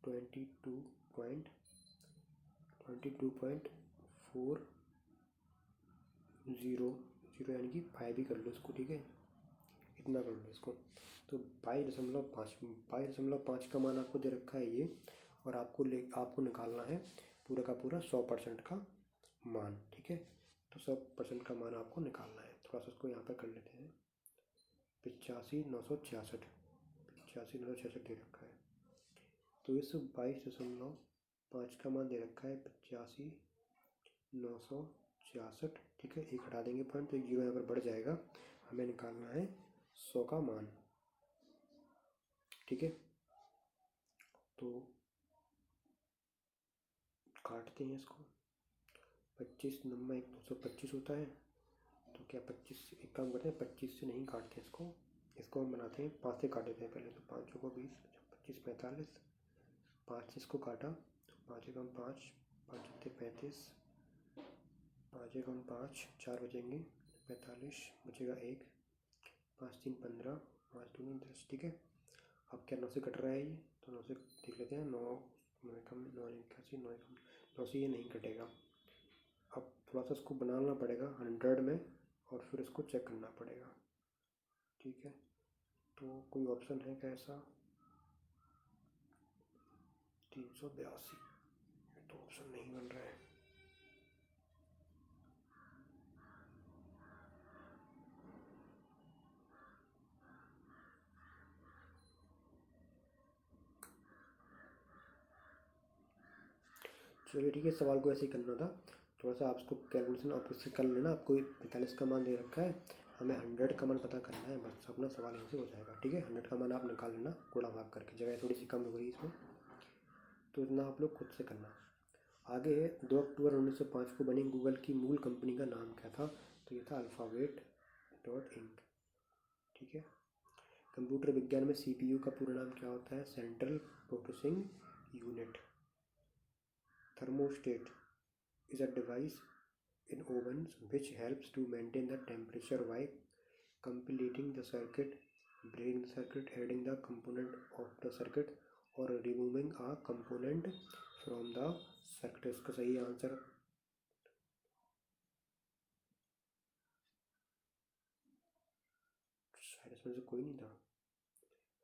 22.0, यानी कि 5 ही कर लो इसको। ठीक है, इतना कर लो इसको। तो 22.5 का मान आपको दे रखा है ये, और आपको निकालना है पूरा का पूरा 100% का मान। ठीक है, तो 100% का मान आपको निकालना है। थोड़ा सा इसको यहाँ पर कर लेते हैं। 85,966 दे रखा है, तो इस 22.5 का मान दे रखा है 85,966। ठीक है, एक हटा देंगे पॉइंट तो एक जीरो यहाँ पर बढ़ जाएगा। हमें निकालना है 100 का मान। ठीक है, तो काटते हैं इसको। 25 नंबर 1 225 होता है, तो क्या 25, एक काम करते हैं 25 से नहीं काटते इसको हम बनाते हैं 5 से काट देते हैं पहले। तो 5 को 20, 25 45, 5 से इसको काटा तो 5 एकम 5, 5 × 35, 5 एकम 5, 4 बचेंगे 45, बचेगा 1, 5 3 15, 5 2 10। ठीक है, अब क्या 9 से कट रहा है ये, तो 9 से देख लेते हैं। 9 एकम 9 81, 9 से ये नहीं कटेगा। अब थोड़ा सा इसको बनाना पड़ेगा 100 में, और फिर इसको चेक करना पड़ेगा। ठीक है, तो कोई ऑप्शन है कैसा? 382, तो ऑप्शन नहीं बन रहा है। चलिए ठीक है, सवाल को ऐसे ही करना था। थोड़ा सा आपको कैलकुलेशन आप उससे कर लेना। आपको 45 का मान दे रखा है, हमें 100 का मान पता करना है, बस अपना सवाल यहीं से हो जाएगा। ठीक है, 100 का मान आप निकाल लेना गुणा भाग करके, जगह थोड़ी सी कम हो गई इसमें, तो इतना आप लोग खुद से करना। आगे 2 अक्टूबर 1905 को बनी गूगल की मूल कंपनी का नाम क्या था? तो ये था अल्फ़ाबेट.इंक। ठीक है, कंप्यूटर विज्ञान में CPU का पूरा नाम क्या होता है? Central processing unit. Thermostat is a device in ovens which helps to maintain the temperature while completing the circuit, breaking the circuit, adding the component of the circuit, और removing a component from the circuit. इसका सही answer शायद इसमें से कोई नहीं था।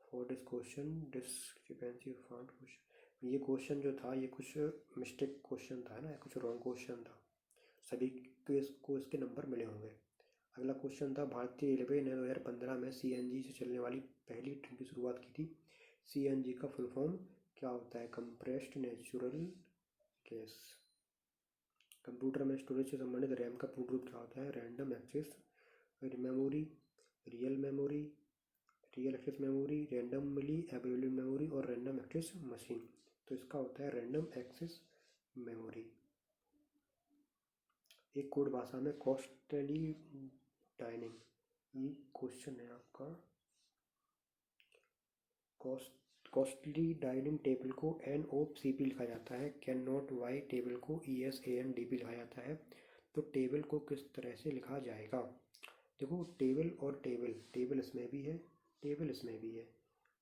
For this question discrepancy found question, ये क्वेश्चन जो था ये कुछ मिस्टेक क्वेश्चन था ना, कुछ रॉन्ग क्वेश्चन था, सभी को इसके नंबर मिले होंगे। अगला क्वेश्चन था भारतीय रेलवे ने 2015 में सीएनजी से चलने वाली पहली ट्रेन की शुरुआत की थी। सीएनजी का फुल फॉर्म क्या होता है? Compressed natural gas. कंप्यूटर में स्टोरेज से संबंधित रैम का पूर्ण रूप क्या होता है? Random access memory, real memory, real access memory, randomly available memory और रैंडम एक्सेस मशीन। तो इसका होता है रैंडम एक्सेस मेमोरी। एक कोड भाषा में कॉस्टली डाइनिंग, ये क्वेश्चन है आपका। कॉस्टली डाइनिंग टेबल को NOCP लिखा जाता है, कैन नॉट वाई टेबल को ESANDP लिखा जाता है। तो टेबल को किस तरह से लिखा जाएगा? देखो टेबल और टेबल, टेबल इसमें भी है, टेबल इसमें भी है,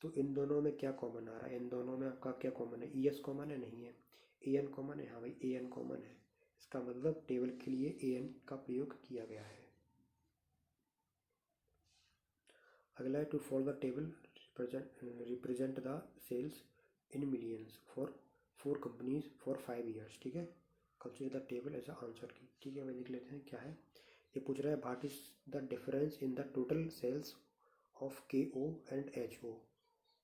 तो इन दोनों में क्या कॉमन आ रहा है? इन दोनों में आपका क्या कॉमन है? ES कॉमन है? नहीं है। AN कॉमन है? हाँ भाई AN कॉमन है। इसका मतलब टेबल के लिए AN का प्रयोग किया गया है। अगला है to follow the table represent the sales in millions for companies for 5 years. ठीक है, consider the table as answer की। ठीक है, मैं लिख लेते हैं क्या है। ये पूछ रहा है what is the difference in the total sales of KO and HO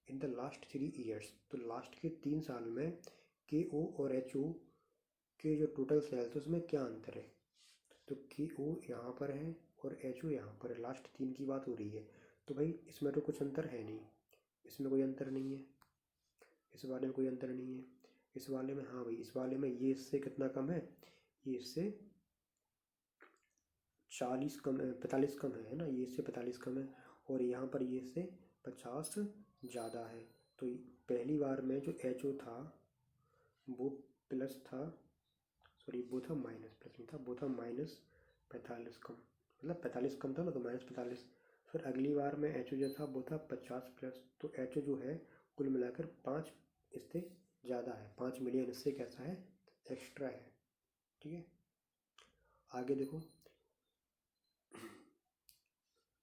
in the last 3 years. तो लास्ट के 3 साल में KO और HO के जो टोटल सेल्स है उसमें क्या अंतर है? तो KO यहाँ पर है और HO यहाँ पर है, लास्ट 3 की बात हो रही है। तो भाई इसमें तो कुछ अंतर है नहीं, इसमें कोई अंतर नहीं है, इस वाले में कोई अंतर नहीं है, इस वाले में हाँ भाई इस वाले में ये इससे कितना कम है? ये इससे 40 कम, 45 कम है ना, ये इससे 45 कम है, और यहाँ पर ये इससे 50 ज़्यादा है। तो पहली बार में जो HO था वो प्लस था, सॉरी वो था माइनस, प्लस नहीं था, वो था -45 कम, मतलब 45 कम था ना तो -45। फिर अगली बार में HO जो था वो था 50 प्लस, तो HO जो है कुल मिलाकर 5 इससे ज़्यादा है, 5 मिलियन इससे कैसा है? एक्स्ट्रा है। ठीक है, आगे देखो,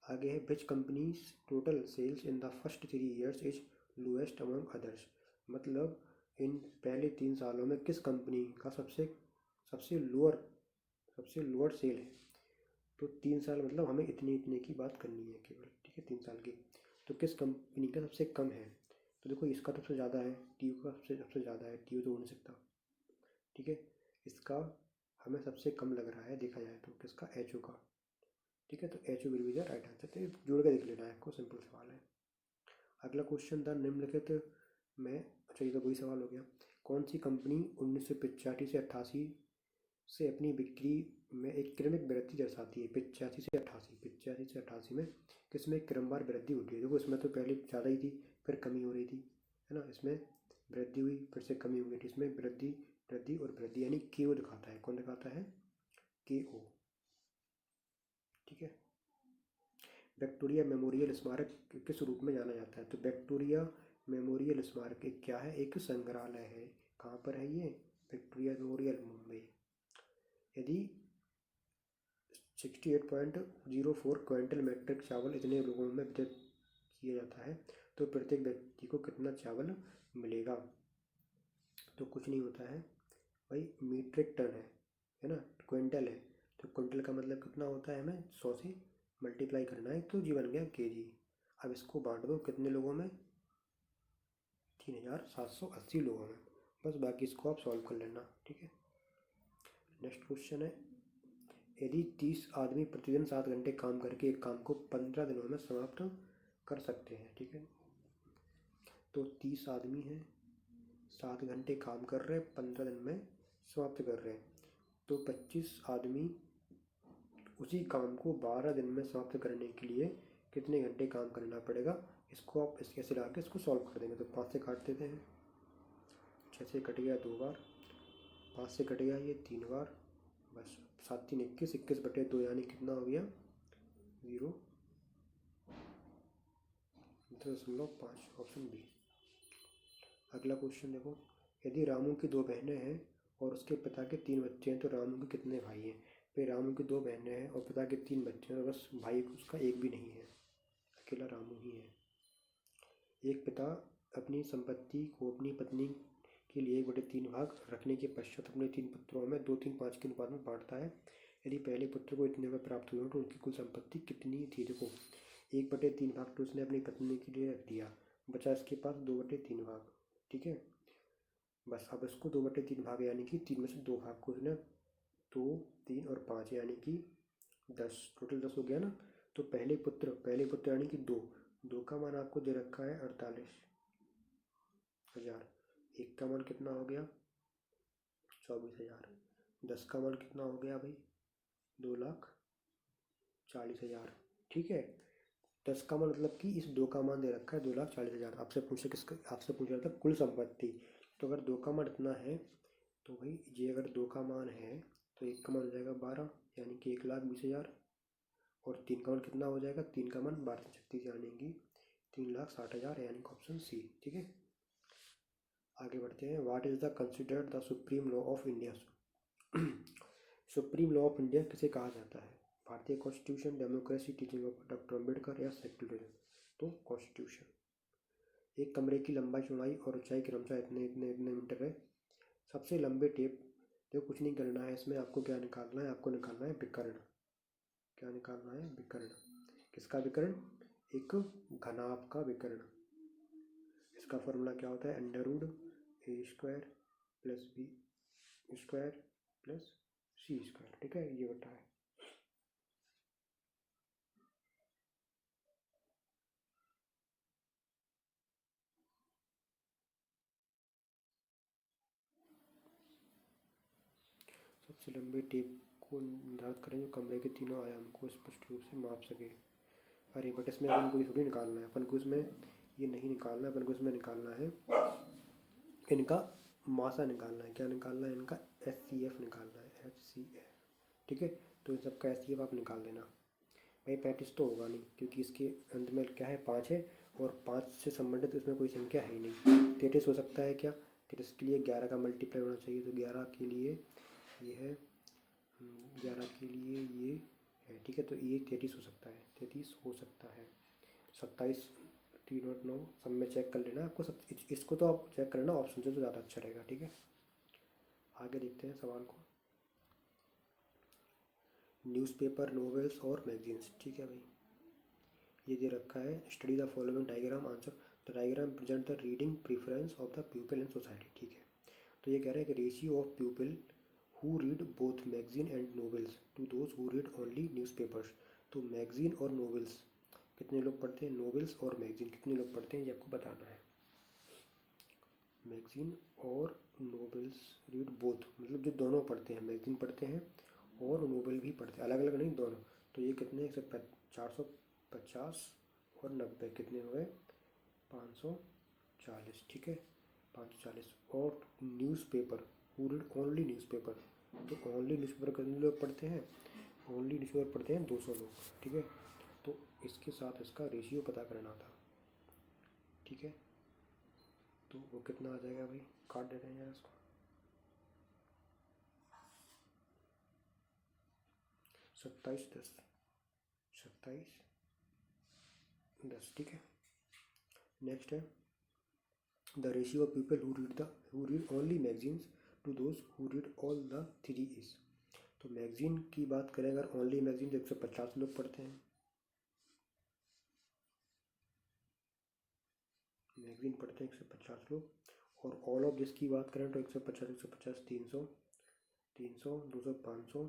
आगे है which companies total sales in the first 3 years is lowest among others. मतलब इन पहले 3 सालों में किस कंपनी का सबसे सबसे लोअर सबसे लोअर सेल है? तो 3 साल मतलब हमें इतने इतने की बात करनी है केवल। ठीक है, 3 साल की। तो किस कंपनी का सबसे कम है? तो देखो इसका सबसे ज़्यादा है, टीयू का सबसे सबसे ज़्यादा है, टीयू तो हो नहीं सकता। ठीक है, इसका हमें सबसे कम लग रहा है देखा जाए तो, किसका? HO का। ठीक है, तो HO will be the right answer. तो जोड़ के देख लेना है आपको, सिंपल सवाल है। अगला क्वेश्चन था निम्नलिखित में, अच्छा ये तो वही सवाल हो गया, कौन सी कंपनी 1985 से 88 से अपनी बिक्री में एक क्रमिक वृद्धि दर्शाती है? 85 से 88 में किसमें क्रमवार वृद्धि होती है? देखो इसमें तो पहले ज़्यादा ही थी, फिर कमी हो रही थी, है ना, इसमें वृद्धि हुई फिर से कमी हो गई थी, इसमें वृद्धि वृद्धि और वृद्धि, यानी KO दिखाता है। कौन दिखाता है? KO। ठीक है, विक्टोरिया मेमोरियल स्मारक किस रूप में जाना जाता है? तो विक्टोरिया मेमोरियल स्मारक एक क्या है? एक संग्रहालय है। कहाँ पर है ये? Victoria memorial, Mumbai. यदि 68.04 क्विंटल मेट्रिक चावल इतने लोगों में वितरित किया जाता है तो प्रत्येक व्यक्ति को कितना चावल मिलेगा? तो कुछ नहीं होता है भाई, मीट्रिक टन है ना, क्विंटल है, तो क्विंटल का मतलब कितना होता है? हमें 100 से मल्टीप्लाई करना है, तो जी बन गया KG। अब इसको बांट दो कितने लोगों में? 3780 लोगों में, बस बाकी इसको आप सॉल्व कर लेना। ठीक है, नेक्स्ट क्वेश्चन है, यदि 30 आदमी प्रतिदिन 7 घंटे काम करके एक काम को 15 दिनों में समाप्त कर सकते हैं। ठीक है, तो 30 आदमी हैं, 7 घंटे काम कर रहे हैं, 15 दिन में समाप्त कर रहे हैं, तो 25 आदमी उसी काम को 12 दिन में समाप्त करने के लिए कितने घंटे काम करना पड़ेगा? इसको आप इसके ऐसे ला के इसको सॉल्व कर देंगे। तो 5 से काट देते हैं, 6 से कट गया 2 बार, 5 से कट गया ये 3 बार, बस 7 3 21, 21/2 यानी कितना हो गया? 0.5, ऑप्शन बी। अगला क्वेश्चन देखो, यदि रामू की 2 बहनें हैं और उसके पिता के 3 बच्चे हैं तो रामू के कितने भाई हैं? भाई रामू की 2 बहनें हैं और पिता के 3 बच्चे हैं और बस भाई उसका एक भी नहीं है, अकेला रामू ही है। एक पिता अपनी संपत्ति को अपनी पत्नी के लिए 1/3 भाग रखने के पश्चात अपने 3 पुत्रों में 2-3-5 के अनुपात में बांटता है। यदि पहले पुत्र को इतने रुपये प्राप्त हुए तो उनकी कुल संपत्ति कितनी थी? देखो 1/3 भाग तो उसने अपनी पत्नी के लिए रख दिया, बचा इसके पास 2/3 भाग। ठीक है, बस अब इसको 2/3 भाग यानी कि 3 में से 2 भाग को उसने 2, 3 और 5 यानी कि 10, टोटल 10 हो गया ना। तो पहले पुत्र यानी कि 2 का मान आपको दे रखा है 48,000। एक का मान कितना हो गया? 24,000। 10 का मान कितना हो गया भाई? 2,40,000। ठीक है, 10 का मान मतलब कि इस 2 का मान दे रखा है 2,40,000। आपसे पूछे किसका? आपसे पूछ रहा था कुल संपत्ति। तो अगर 2 का मान इतना है तो भाई ये अगर 2 का मान है तो 1 का मान हो जाएगा 12 यानी कि 1,20,000। और 3 का मान कितना हो जाएगा? 3 का मान 12-36 यानी कि 3,60,000 यानी कि ऑप्शन सी। ठीक है, आगे बढ़ते हैं। What is the considered the supreme law of India? Supreme law of India किसे कहा जाता है? भारतीय constitution, democracy, teaching of doctor Ambedkar या सेक्युलरिज्म? तो कॉन्स्टिट्यूशन। एक कमरे की लंबाई, चौड़ाई और ऊंचाई क्रमशः इतने इतने इतने मीटर है। सबसे लंबे टेप, देखो कुछ नहीं करना है इसमें, आपको क्या निकालना है? आपको निकालना है विकर्ण। क्या निकालना है? विकर्ण। किसका विकर्ण? एक घनाभ का विकर्ण। इसका फॉर्मूला क्या होता है? √a² + b² + c²। ठीक है, ये होता है। सबसे लंबे टेप को निर्धारित करें जो कमरे के तीनों आयाम को स्पष्ट रूप से माप सके। अरे बट इसमें अपन को ये थोड़ी निकालना है, अपन को इसमें ये नहीं निकालना है, अपन को इसमें निकालना है इनका मासा निकालना है। क्या निकालना है? इनका HCF निकालना है, HCF। ठीक है, तो इन सब का HCF आप निकाल देना। भाई 35 तो होगा नहीं क्योंकि इसके अंत में क्या है? 5 है और 5 से संबंधित इसमें कोई संख्या है ही नहीं। 33 हो सकता है क्या? 33 के लिए 11 का मल्टीप्लाई होना चाहिए, तो 11 के लिए ये है, 11 के लिए ये है। ठीक है, तो ये 33 हो सकता है, 33 हो सकता है। 27, 3 और 9 सब में चेक कर लेना आपको। सब इसको तो आप चेक करना ऑप्शन से तो ज़्यादा अच्छा रहेगा। ठीक है, आगे देखते हैं सवाल को। न्यूज़पेपर, नॉवेल्स और मैगजीन्स। ठीक है भाई, ये दे रखा है। Study the following diagram, answer the diagram present the reading preference of the people in society. ठीक है, तो ये कह रहे हैं कि ratio of people who read both magazine and novels to those who read only newspapers. तो magazine और नॉवेल्स कितने लोग पढ़ते हैं? नॉवेल्स और मैगजीन कितने लोग पढ़ते हैं ये आपको बताना है। मैगजीन और नॉवेल्स रीड बोथ मतलब जो दोनों पढ़ते हैं, मैगजीन पढ़ते हैं और नॉवेल भी पढ़ते हैं, अलग अलग नहीं, दोनों। तो ये कितने? 450 और 90 कितने हुए? 540। ठीक है, 540। और newspaper who read only newspaper, तो ओनली न्यूज़पेपर कितने लोग पढ़ते हैं? ओनली न्यूज़पेपर पढ़ते हैं 200 लोग। ठीक है, तो इसके साथ इसका रेशियो पता करना था। ठीक है, तो वो कितना आ जाएगा भाई? काट देते हैं यार इसको। 27-10, 27-10। ठीक है, नेक्स्ट है the ratio of people who read only magazines to those who read all the three is. तो मैगजीन की बात करें अगर, ओनली मैगजीन तो 150 लोग पढ़ते हैं। मैगजीन पढ़ते हैं 150 लोग। और ऑल ऑफ दिस की बात करें तो 150, 150, 300, 300, 200, 500,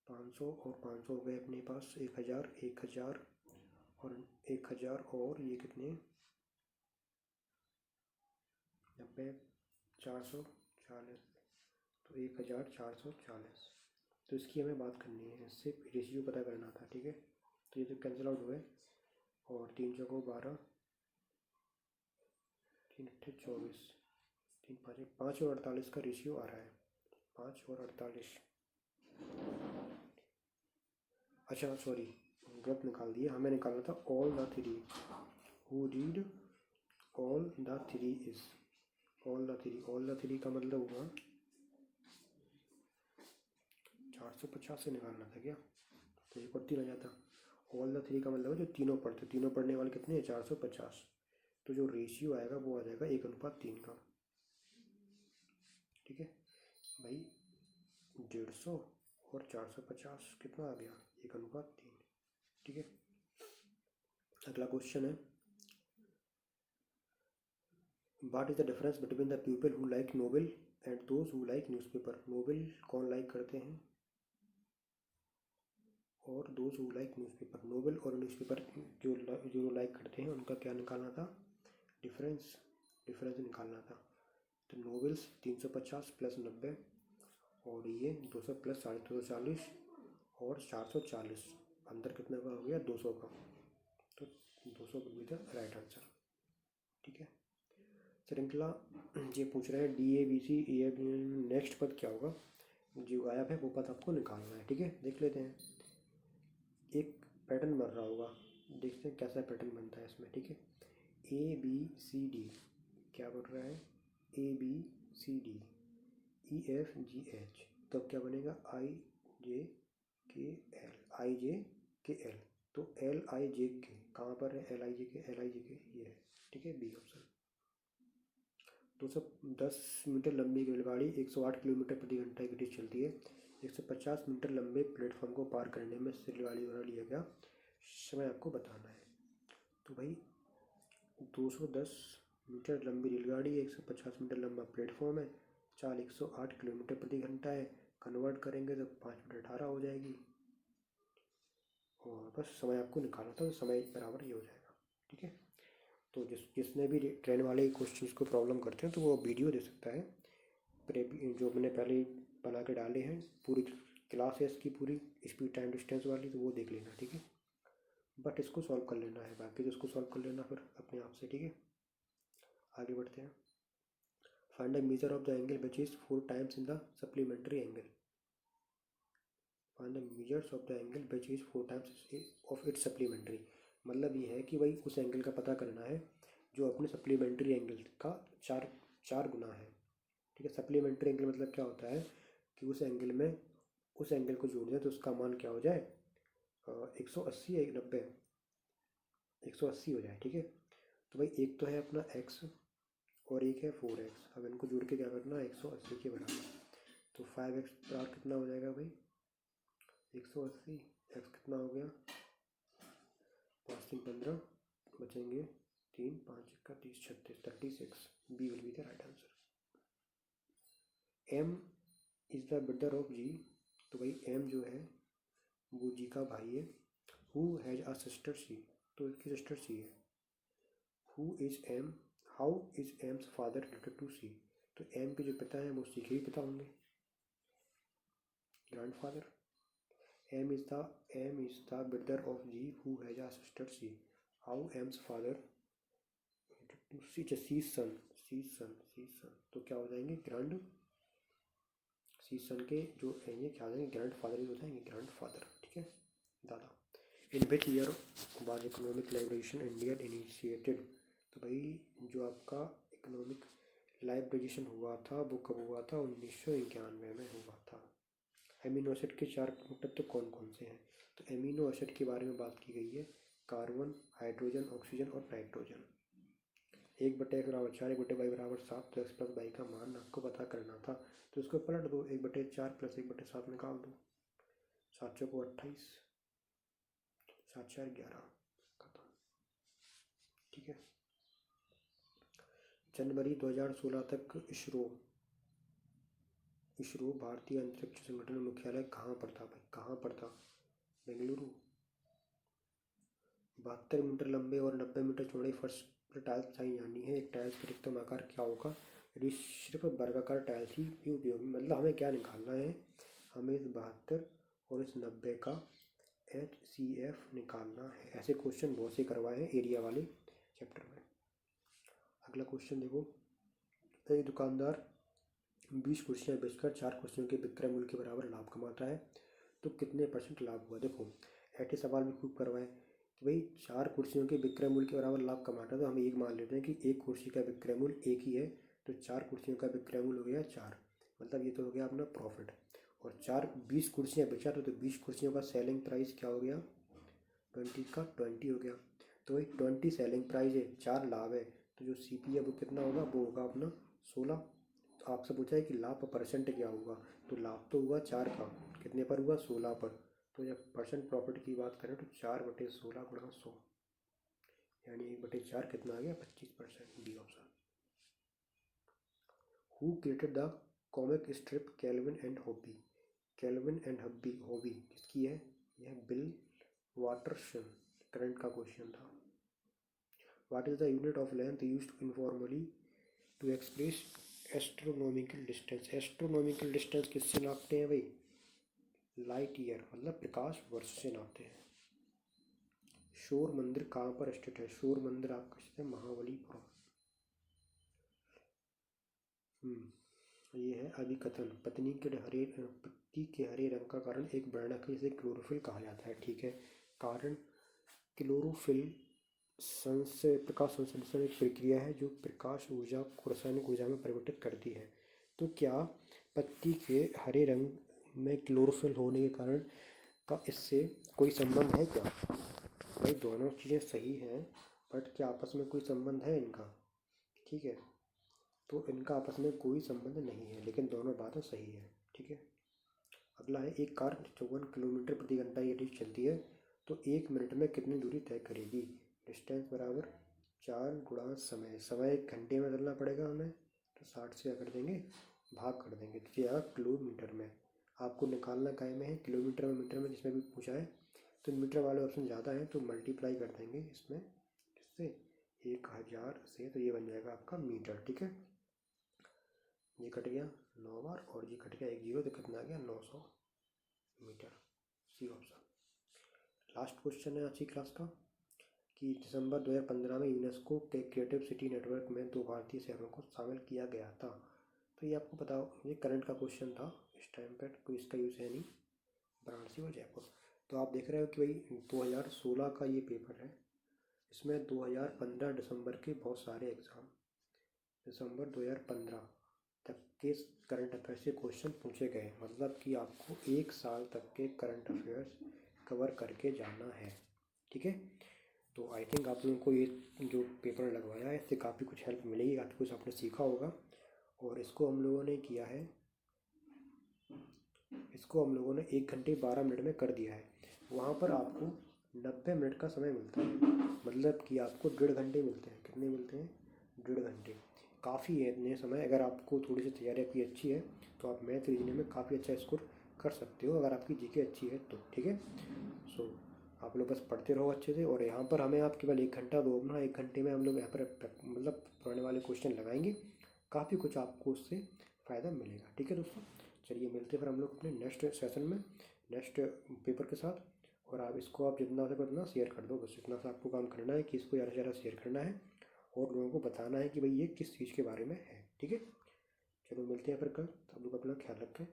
500 और 500 हो गए अपने पास 1000, 1000 और 1000 और ये कितने? 90, 440, तो 1440। तो इसकी हमें बात करनी है, इससे रेशियो पता करना था। ठीक है, तो ये तो कैंसिल आउट हुए और 3 चौको 12, 3 अट्ठे 24, 3 5 5 और 48 का रेशियो आ रहा है। 5 और 48, अच्छा सॉरी गलत निकाल दिया, हमें निकालना था all the three who read all the three is. All the three का मतलब हुआ 450 से निकालना था क्या, तो एक और 3 आ जाता। ऑल द थ्री का मतलब है जो तीनों पढ़ने वाले कितने हैं 450, तो जो रेशियो आएगा वो आ जाएगा 1:3 का। ठीक है भाई, 150 और 450 कितना आ गया 1:3। ठीक है, अगला क्वेश्चन है, what is the difference between the people who like novel and those who like newspaper. Novel कौन लाइक करते हैं और those who like newspaper, novel और न्यूज़पेपर जो लाइक करते हैं उनका क्या निकालना था, डिफरेंस निकालना था। तो नोवेल्स 350 प्लस 90 और ये 200 प्लस 240 और 440, अंदर कितने का हो गया 200 का, तो 200 will be the right answer. ठीक है, श्रृंखला ये पूछ रहे हैं D A B C A next पद क्या होगा, जो गायब है वो पद आपको निकालना है। ठीक है, देख लेते हैं, एक पैटर्न बन रहा होगा, देखते हैं कैसा पैटर्न बनता है इसमें। ठीक है, ए बी सी डी क्या बन रहा है, A B C D E F G H, तब क्या बनेगा आई जे के एल, आई जे के एल, तो एल आई जे के कहाँ पर है, एल आई जे के ये है। ठीक है, बी ऑप्शन। 210 मीटर लंबी रेलगाड़ी 108 किलोमीटर प्रति घंटा की गति चलती है। 150 मीटर लंबे प्लेटफॉर्म को पार करने में इस रेलगाड़ी द्वारा लिया गया समय आपको बताना है। तो भाई 210 मीटर लंबी रेलगाड़ी, 150 मीटर लंबा प्लेटफॉर्म है, चाल 108 किलोमीटर प्रति घंटा है, कन्वर्ट करेंगे तो 5 बटे 18 हो जाएगी, और बस समय आपको निकालना था, तो समय बराबर ये हो जाएगा। ठीक है, तो जिसने भी ट्रेन वाले क्वेश्चंस को प्रॉब्लम करते हैं तो वो वीडियो दे सकता है, जो मैंने पहले बना के डाले हैं, पूरी क्लास है इसकी पूरी स्पीड टाइम डिस्टेंस वाली, तो वो देख लेना। ठीक है, बट इसको सॉल्व कर लेना है, बाकी तो इसको सॉल्व कर लेना फिर अपने आप से। ठीक है, आगे बढ़ते हैं। Find the measure of the angle which is 4 times in the supplementary angle. Find the measures of the angle which is 4 times of its supplementary, मतलब ये है कि भाई उस एंगल का पता करना है जो अपने सप्लीमेंट्री एंगल का चार गुना है। ठीक है, सप्लीमेंट्री एंगल मतलब क्या होता है कि उस एंगल को जोड़ दें तो उसका मान क्या हो जाए, 180 या 90, 180 हो जाए। ठीक है, तो भाई एक तो है अपना x और एक है 4x, अब इनको जोड़ के क्या करना है 180 के बराबर, तो 5x बराबर कितना हो जाएगा भाई 180, x कितना हो गया 5 3 15, बचेंगे 3 5 1 30 36, 36, B will be the right answer. m is the brother of g, तो भाई m जो है वो g का भाई है। Who has a sister c, तो इसकी सिस्टर c है। Who is m, how is M's father related to c, तो m के जो पिता हैं वो c के भी पिता होंगे, grand father. m is the brother of g who has a sister c, how m's father to c's son, तो क्या हो जाएंगे ग्रैंड, सी सन के जो हैं ये क्या हो जाएंगे ग्रैंड फादर ही हो जाएंगे, ग्रैंड फादर। ठीक है, दादा। In which year was economic liberation India initiated, तो भाई जो आपका इकोनॉमिक लाइब्रेशन हुआ था वो कब हुआ था, 1991 में हुआ था। एमिनो एसिड के 4 प्रमुख तत्व कौन कौन से हैं, तो एमिनो एसिड के बारे में बात की गई है, कार्बन, हाइड्रोजन, ऑक्सीजन और नाइट्रोजन। 1/x बराबर 4, 1/y बराबर 7, तो x प्लस वाई का मान आपको पता करना था, तो इसको पलट दो, 1/4 प्लस 1/7 निकाल दो, 7 चौको 28, 7 4 11, खत्म। ठीक है, जनवरी 2016 तक इसरो भारतीय अंतरिक्ष संगठन मुख्यालय कहाँ पर था भाई, कहाँ पर था, बेंगलुरु। 72 मीटर लंबे और 90 मीटर चौड़े फर्श पर टाइल्स बिछाई जानी है, एक टाइल्स का अधिकतम आकार क्या होगा, यदि सिर्फ वर्गाकार टाइल्स ही उपयोगी, मतलब हमें क्या निकालना है, हमें इस 72 और इस 90 का HCF निकालना है। ऐसे क्वेश्चन बहुत से करवाए हैं एरिया वाले चैप्टर में। अगला क्वेश्चन देखो, एक दुकानदार 20 कुर्सियाँ बेचकर 4 कुर्सियों के विक्रय मूल्य के बराबर लाभ कमाता है, तो कितने % लाभ हुआ। देखो ऐसे सवाल भी खूब करवाए कि भाई 4 कुर्सियों के विक्रय मूल्य के बराबर लाभ कमाता है, तो हम एक मान लेते हैं कि एक कुर्सी का विक्रय मूल्य एक ही है, तो 4 कुर्सियों का विक्रय मूल्य हो गया 4, मतलब ये तो हो गया अपना प्रॉफिट। और 20 कुर्सियाँ बेचा तो 20 कुर्सियों का सेलिंग प्राइस क्या हो गया, 20 का 20 हो गया। तो भाई 20 सेलिंग प्राइस है, 4 लाभ है, तो जो CP है वो कितना होगा, वो होगा अपना 16। तो आपसे पूछा है कि लाभ पर परसेंट क्या होगा, तो लाभ तो हुआ 4 का, कितने पर हुआ, 16 पर। तो जब परसेंट प्रॉफिट की बात करें तो 4/16 गुणा 100, यानी 1/4 कितना आ गया, 25%। D option. Who created the comic strip Calvin and Hobby. Calvin and Hobby किसकी है, यह बिल वाटरसन। करंट का क्वेश्चन था। What is the unit of length used informally to express astronomical distance. Astronomical distance किससे नापते हैं भाई, light year, मतलब प्रकाश वर्ष से नापते हैं। शोर मंदिर कहाँ पर स्थित है, शोर मंदिर आपका स्थित है महाबलीपुरम। ये है अभिकथन, पत्ती के हरे रंग का कारण एक वर्णक है, इसे क्लोरोफिल कहा जाता है। ठीक है, कारण क्लोरोफिल प्रकाश संश्लेषण एक प्रक्रिया है जो प्रकाश ऊर्जा को रासायनिक ऊर्जा में परिवर्तित करती है। तो क्या पत्ती के हरे रंग में क्लोरोफिल होने के कारण का इससे कोई संबंध है क्या। भाई दोनों चीज़ें सही हैं, बट क्या आपस में कोई संबंध है इनका, ठीक है, तो इनका आपस में कोई संबंध नहीं है, लेकिन दोनों बातें सही है। ठीक है, अगला है, एक कार 54 किलोमीटर प्रति घंटा यदि चलती है तो 1 मिनट में कितनी दूरी तय करेगी। डिस्टेंस बराबर 4 गुणा समय, समय 1 घंटे में चलना पड़ेगा हमें, तो 60 से क्या कर देंगे, भाग कर देंगे, तो ये आया किलोमीटर में। आपको निकालना काय में है, किलोमीटर में मीटर में, जिसमें भी पूछा है, तो मीटर वाले ऑप्शन ज़्यादा है तो मल्टीप्लाई कर देंगे इसमें, किससे, 1000 से, तो ये बन जाएगा आपका मीटर। ठीक है, ये कट गया 9 बार और ये कट गया 1 0, तो कितना आ गया 900 meter. C option. Last question है आज की क्लास का, कि दिसंबर 2015 में यूनेस्को के क्रिएटिव सिटी नेटवर्क में 2 भारतीय शहरों को शामिल किया गया था। तो ये आपको बताओ, ये करंट का क्वेश्चन था, इस टाइम पर कोई इसका यूज़ है नहीं, वाराणसी और जयपुर। तो आप देख रहे हो कि भाई 2016 का ये पेपर है, इसमें 2015 दिसंबर के बहुत सारे एग्ज़ाम, दिसंबर 2015 तक के करंट अफेयर्स से क्वेश्चन पूछे गए, मतलब कि आपको 1 साल तक के करंट अफेयर्स कवर करके जाना है। ठीक है, तो आई थिंक आप लोगों को ये जो पेपर लगवाया है इससे काफ़ी कुछ हेल्प मिलेगी, काफ़ी कुछ आपने सीखा होगा। और इसको हम लोगों ने किया है, इसको हम लोगों ने 1 घंटे 12 मिनट में कर दिया है। वहाँ पर आपको 90 मिनट का समय मिलता है, मतलब कि आपको 1.5 घंटे मिलते हैं। कितने मिलते हैं, 1.5 घंटे, काफ़ी है इतने समय। अगर आपको थोड़ी सी तैयारी आपकी अच्छी है तो आप मैथ रीजनिंग में काफ़ी अच्छा स्कोर कर सकते हो, अगर आपकी जीके अच्छी है तो। ठीक है, सो आप लोग बस पढ़ते रहो अच्छे से, और यहाँ पर हमें आप केवल 1 घंटा दो अपना, 1 घंटे में हम लोग यहाँ पर मतलब पुराने वाले क्वेश्चन लगाएंगे, काफ़ी कुछ आपको उससे फ़ायदा मिलेगा। ठीक है दोस्तों, चलिए मिलते हैं फिर हम लोग अपने नेक्स्ट सेशन में, नेक्स्ट पेपर के साथ। और आप इसको आप जितना हो सके उतना शेयर कर दो, बस इतना सा आपको काम करना है कि इसको ज़्यादा से ज़्यादा शेयर करना है और लोगों को बताना है कि भाई ये किस चीज़ के बारे में है। ठीक है, चलो मिलते हैं फिर कल, सब लोग अपना ख्याल रखें,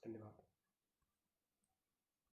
धन्यवाद।